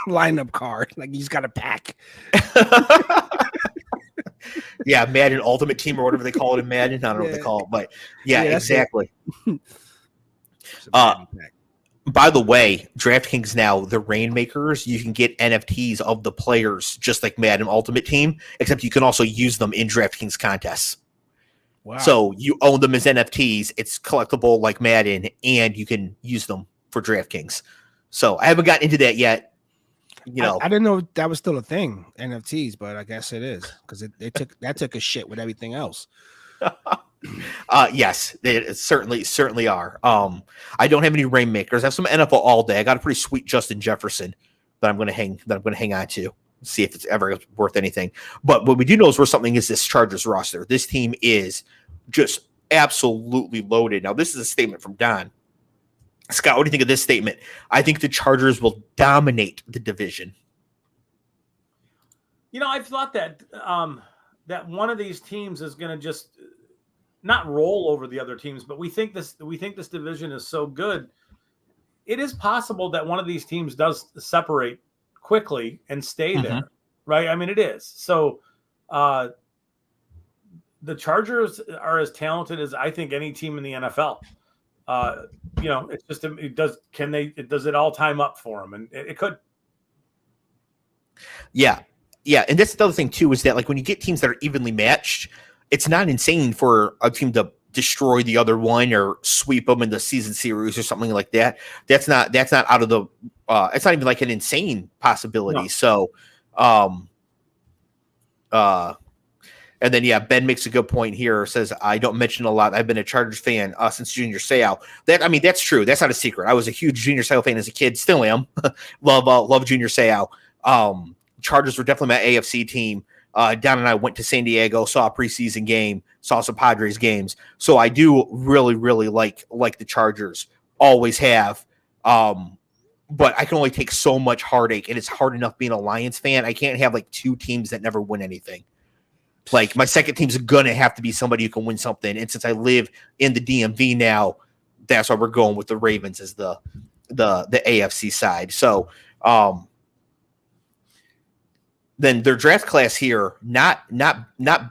Speaker 2: lineup card. Like you just got to pack.
Speaker 1: Yeah, Madden Ultimate Team or whatever they call it in Madden. I don't know what they call it, but yeah exactly. By the way, DraftKings now, the Rainmakers, you can get NFTs of the players just like Madden Ultimate Team, except you can also use them in DraftKings contests. Wow. So you own them as NFTs. It's collectible like Madden, and you can use them for DraftKings. So I haven't gotten into that yet.
Speaker 2: I didn't know that was still a thing, NFTs, but I guess it is because they took a shit with everything else.
Speaker 1: Yes, they certainly are. I don't have any Rainmakers. I have some NFL All Day. I got a pretty sweet Justin Jefferson that I'm going to hang on to, see if it's ever worth anything. But what we do know is worth something is this Chargers roster. This team is just absolutely loaded. Now, this is a statement from Don. Scott, what do you think of this statement? I think the Chargers will dominate the division.
Speaker 3: I've thought that that one of these teams is going to just not roll over the other teams, but we think this division is so good. It is possible that one of these teams does separate quickly and stay there, right? I mean, it is. So the Chargers are as talented as I think any team in the NFL. It's just does it all time up for them, and it could.
Speaker 1: Yeah, and that's the other thing too is that like when you get teams that are evenly matched, it's not insane for a team to destroy the other one or sweep them in the season series or something like that. That's not out of the. It's not even like an insane possibility. No. So, and then, Ben makes a good point here. Says, I don't mention a lot. I've been a Chargers fan since Junior Seau. That's true. That's not a secret. I was a huge Junior Seau fan as a kid. Still am. Love Junior Seau. Chargers were definitely my AFC team. Don and I went to San Diego, saw a preseason game, saw some Padres games. So I do really, really like the Chargers. Always have. But I can only take so much heartache, and it's hard enough being a Lions fan. I can't have like two teams that never win anything. Like my second team's gonna have to be somebody who can win something. And since I live in the DMV now, that's why we're going with the Ravens as the AFC side. So then their draft class here, not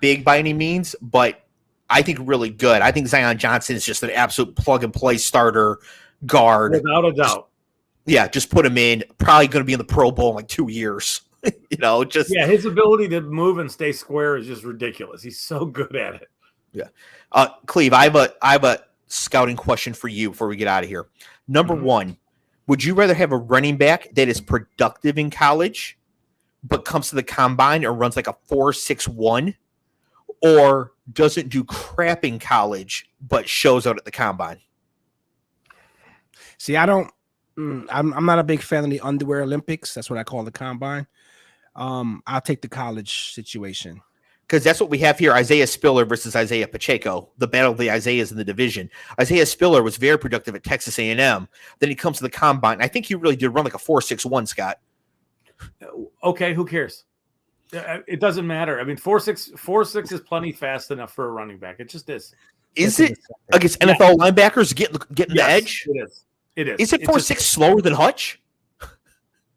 Speaker 1: big by any means, but I think really good. I think Zion Johnson is just an absolute plug and play starter guard.
Speaker 3: Without a doubt.
Speaker 1: Just put him in. Probably going to be in the Pro Bowl in like 2 years.
Speaker 3: His ability to move and stay square is just ridiculous. He's so good at it.
Speaker 1: Yeah. Cleve, I have a scouting question for you before we get out of here. Number one, would you rather have a running back that is productive in college but comes to the combine or runs like a 4.61, or doesn't do crap in college but shows out at the combine?
Speaker 2: See, I'm not a big fan of the underwear Olympics. That's what I call the combine. I'll take the college situation.
Speaker 1: Because that's what we have here. Isaiah Spiller versus Isaiah Pacheco, the battle of the Isaiahs in the division. Isaiah Spiller was very productive at Texas A&M. Then he comes to the combine. I think he really did run like a 4.61, Scott.
Speaker 3: Okay, who cares? It doesn't matter. I mean, 4.6 is plenty fast enough for a running back. It just is.
Speaker 1: Is it against NFL linebackers getting the edge?
Speaker 3: It is. It is.
Speaker 1: Is it 4.6 slower than Hutch?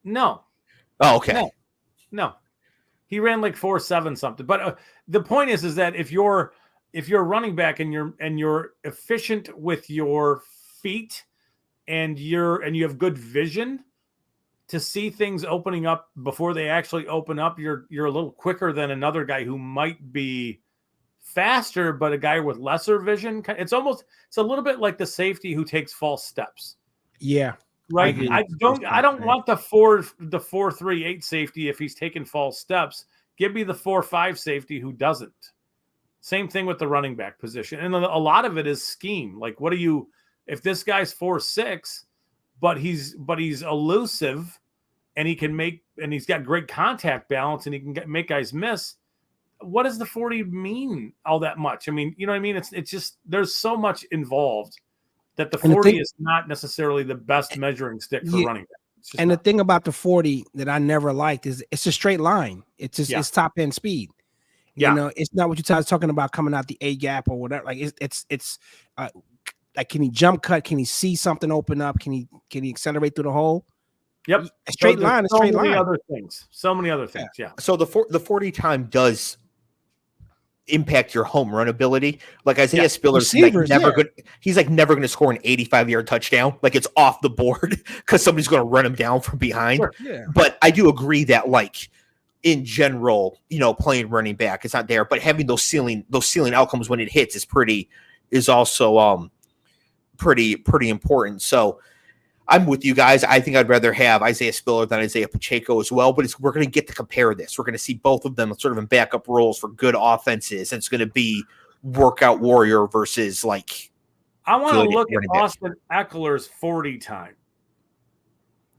Speaker 3: No.
Speaker 1: Oh, okay.
Speaker 3: No. He ran like 4.7 something. But the point is that if you're a running back and you're efficient with your feet and you have good vision to see things opening up before they actually open up, you're a little quicker than another guy who might be faster, but a guy with lesser vision. It's a little bit like the safety who takes false steps.
Speaker 2: Yeah.
Speaker 3: Right. I don't want the 4.38 safety if he's taking false steps. Give me the 4.5 safety who doesn't. Same thing with the running back position. And a lot of it is scheme. Like, if this guy's 4.6, but he's elusive and he's got great contact balance and he can make guys miss. What does the 40 mean all that much? I mean, you know what I mean? It's just, there's so much involved that the 40 is not necessarily the best measuring stick for running back.
Speaker 2: And the thing about the 40 that I never liked is it's a straight line. It's just it's top end speed. You know, it's not what you guys talking about coming out the A gap or whatever. Like it's like, can he jump cut? Can he see something open up? Can he accelerate through the hole?
Speaker 3: Yep.
Speaker 2: A straight line.
Speaker 3: So many other things. Yeah.
Speaker 1: So the 40 time does impact your home run ability. Like Isaiah Spiller's never going to score an 85-yard touchdown. Like it's off the board because somebody's going to run him down from behind.
Speaker 2: Sure. Yeah.
Speaker 1: But I do agree that, like, in general, playing running back, it's not there. But having those ceiling outcomes when it hits is also pretty important. So I'm with you guys. I think I'd rather have Isaiah Spiller than Isaiah Pacheco as well, but we're going to get to compare this. We're going to see both of them sort of in backup roles for good offenses, and it's going to be workout warrior versus, like,
Speaker 3: I want to look at Austin Eckler's 40 time.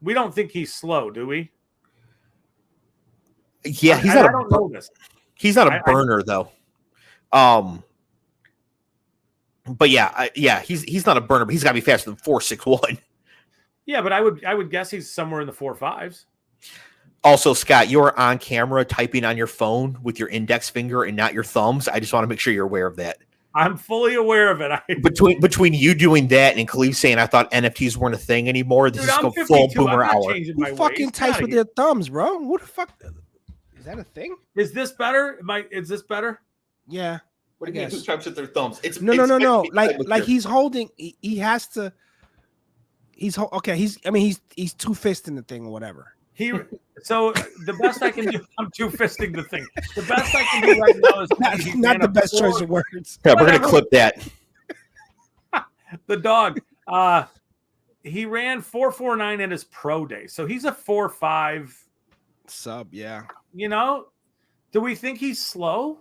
Speaker 3: We don't think he's slow, do we?
Speaker 1: Yeah, he's not a burner though. But he's not a burner, but he's got to be faster than 4.61.
Speaker 3: Yeah, but I would guess he's somewhere in the 4.5s.
Speaker 1: Also, Scott, you're on camera typing on your phone with your index finger and not your thumbs. I just want to make sure you're aware of that.
Speaker 3: I'm fully aware of it.
Speaker 1: Between you doing that and Cleve saying I thought NFTs weren't a thing anymore, this is going full boomer hour.
Speaker 2: Who fucking types with their thumbs, bro? What the fuck? Is that a thing?
Speaker 3: Is this better? Is this better?
Speaker 2: Yeah.
Speaker 1: What do you mean? Who types with their thumbs?
Speaker 2: No. Like he's holding. He has to. He's He's two fisting the thing or whatever.
Speaker 3: So the best I can do, I'm two fisting the thing. The best I can do right now is
Speaker 2: not the best choice of words.
Speaker 1: Yeah, we're gonna clip that.
Speaker 3: The dog. He ran 4.49 at his pro day, so he's a 4.5
Speaker 2: sub. Yeah.
Speaker 3: Do we think he's slow?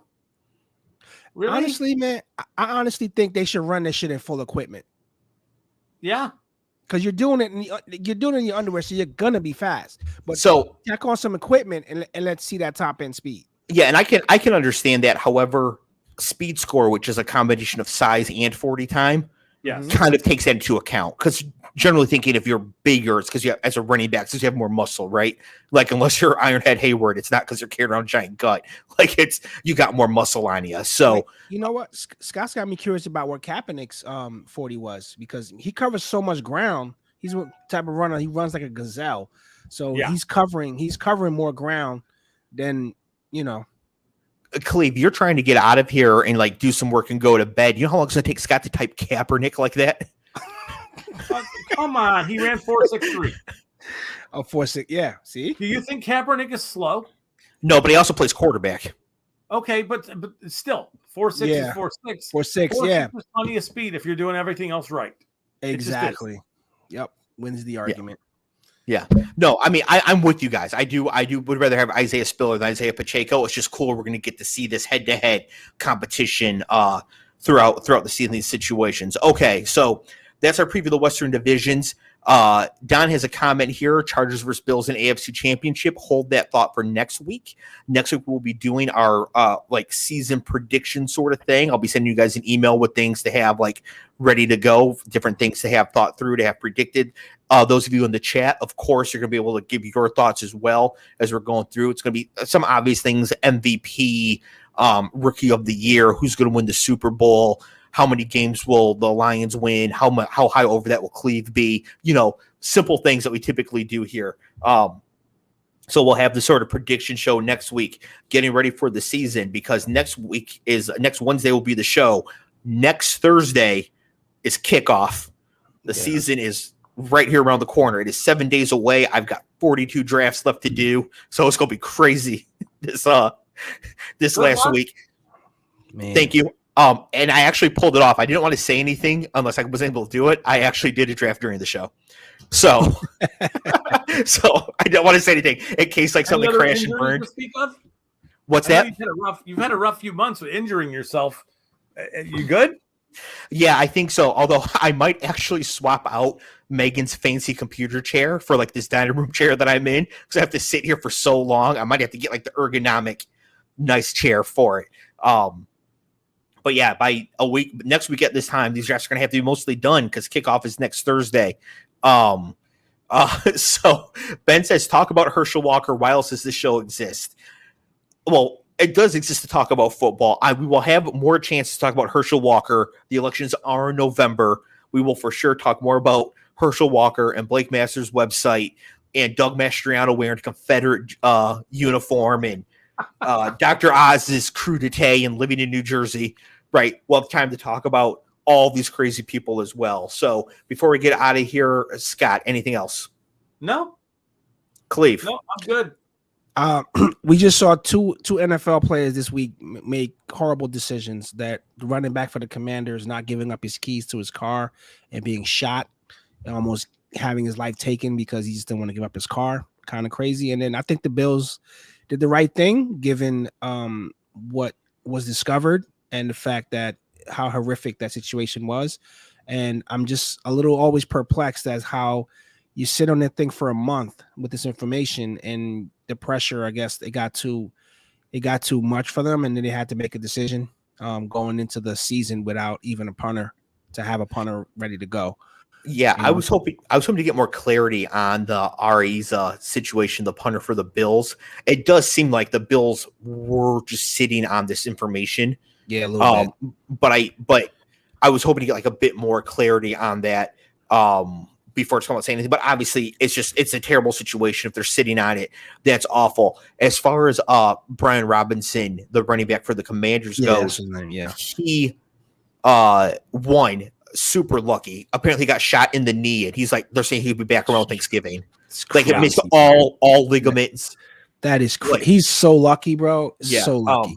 Speaker 3: Really?
Speaker 2: Honestly, man, I honestly think they should run this shit in full equipment.
Speaker 3: Yeah.
Speaker 2: Because you're doing it in your underwear, so you're gonna be fast. But tack on some equipment and let's see that top end speed.
Speaker 1: Yeah, and I can understand that. However, speed score, which is a combination of size and 40 time, kind of takes that into account. Because generally thinking if you're bigger, it's because as a running back, since you have more muscle, right? Like unless you're Ironhead Hayward, it's not because you're carrying around a giant gut. Like you got more muscle on you. So
Speaker 2: you know what? Scott's got me curious about what Kaepernick's 40 was, because he covers so much ground. He's what type of runner. He runs like a gazelle. So he's covering more ground then
Speaker 1: Cleve, you're trying to get out of here and like do some work and go to bed. You know how long it's gonna take Scott to type Kaepernick like that?
Speaker 3: Come on, he ran 4.63.
Speaker 2: Oh, 4.6. Yeah. See?
Speaker 3: Do you think Kaepernick is slow?
Speaker 1: No, but he also plays quarterback.
Speaker 3: Okay, but still, 4.6 is 4.6.
Speaker 2: 4.6, yeah.
Speaker 3: Is plenty of speed if you're doing everything else right.
Speaker 2: Exactly. Yep. Wins the argument.
Speaker 1: Yeah. No, I mean, I'm with you guys. I would rather have Isaiah Spiller than Isaiah Pacheco. It's just cool. We're going to get to see this head-to-head competition throughout the season, these situations. Okay, so that's our preview of the Western divisions. Don has a comment here: Chargers versus Bills in AFC Championship. Hold that thought for next week. Next week we'll be doing our like season prediction sort of thing. I'll be sending you guys an email with things to have like ready to go, different things to have thought through, to have predicted. Those of you in the chat, of course, you're going to be able to give your thoughts as well as we're going through. It's going to be some obvious things: MVP, Rookie of the Year, who's going to win the Super Bowl. How many games will the Lions win? How high over that will Cleve be? Simple things that we typically do here. So we'll have the sort of prediction show next week, getting ready for the season, because next Wednesday will be the show. Next Thursday is kickoff. The season is right here around the corner. It is 7 days away. I've got 42 drafts left to do, so it's gonna be crazy this last week.
Speaker 2: Man.
Speaker 1: Thank you. And I actually pulled it off. I didn't want to say anything unless I was able to do it. I actually did a draft during the show. So, so I don't want to say anything in case like something crashed and burned. What's that?
Speaker 3: You've had a rough few months with injuring yourself. You good?
Speaker 1: Yeah, I think so. Although I might actually swap out Megan's fancy computer chair for like this dining room chair that I'm in, because I have to sit here for so long. I might have to get like the ergonomic nice chair for it. But yeah, by next week at this time, these drafts are going to have to be mostly done because kickoff is next Thursday. So Ben says, talk about Herschel Walker. Why else does this show exist? Well, it does exist to talk about football. We will have more chance to talk about Herschel Walker. The elections are in November. We will for sure talk more about Herschel Walker and Blake Masters' website and Doug Mastriano wearing Confederate uniform and Dr. Oz's crudité and living in New Jersey. Right. We'll have time to talk about all these crazy people as well. So before we get out of here, Scott, anything else?
Speaker 3: No.
Speaker 1: Cleve?
Speaker 3: No, I'm good.
Speaker 2: We just saw two NFL players this week make horrible decisions. That the running back for the Commanders not giving up his keys to his car and being shot and almost having his life taken because he just didn't want to give up his car. Kind of crazy. And then I think the Bills did the right thing given what was discovered and the fact that how horrific that situation was. And I'm just a little always perplexed as how you sit on that thing for a month with this information and the pressure. I guess it got too much for them, and then they had to make a decision going into the season without even a punter, to have a punter ready to go.
Speaker 1: Yeah, I was hoping to get more clarity on the Ariza situation, the punter for the Bills. It does seem like the Bills were just sitting on this information.
Speaker 2: Yeah, a little bit.
Speaker 1: But I was hoping to get like a bit more clarity on that before it's going to say anything. But obviously, it's a terrible situation if they're sitting on it. That's awful. As far as Brian Robinson, the running back for the Commanders goes, he won. Super lucky. Apparently, he got shot in the knee, and he's like, they're saying he'll be back around Thanksgiving. Like it missed all ligaments.
Speaker 2: That is crazy. He's so lucky, bro. Yeah, so lucky.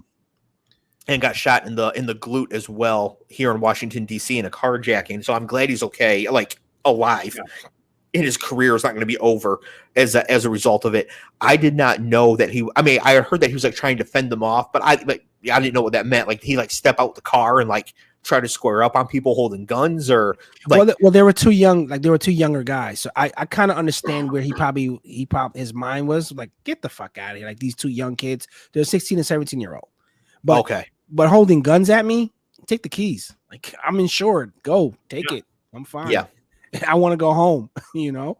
Speaker 1: And got shot in the glute as well here in Washington D.C. in a carjacking. So I'm glad he's okay, like alive. Yeah. And his career is not going to be over as a result of it. I did not know that he. I mean, I heard that he was like trying to fend them off, but I didn't know what that meant. Like he like step out the car and like try to square up on people holding guns, or like
Speaker 2: well they were too young, like they were two younger guys. So I kind of understand where he probably his mind was like, get the fuck out of here. Like these two young kids, they're 16 and 17-year-old. But
Speaker 1: okay.
Speaker 2: But holding guns at me, take the keys. Like I'm insured. Go take it. I'm fine.
Speaker 1: Yeah.
Speaker 2: I want to go home, you know?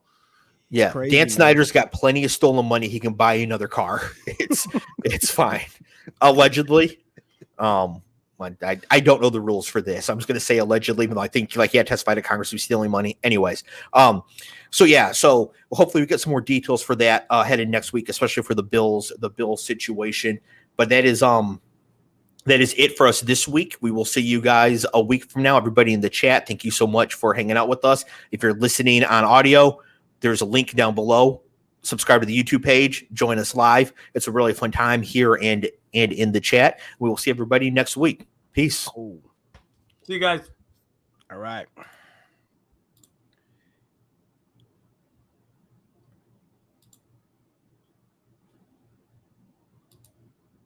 Speaker 1: Yeah. Crazy, Dan Snyder's got plenty of stolen money. He can buy another car. It's fine. Allegedly. I don't know the rules for this. I'm just going to say allegedly, even though I think like he had testified to Congress was stealing money. Anyways, so hopefully we get some more details for that headed next week, especially for the Bills situation. But that is it for us this week. We will see you guys a week from now. Everybody in the chat, thank you so much for hanging out with us. If you're listening on audio, there's a link down below. Subscribe to the YouTube page. Join us live. It's a really fun time here and in the chat. We will see everybody next week. Peace.
Speaker 3: See you guys.
Speaker 2: All right.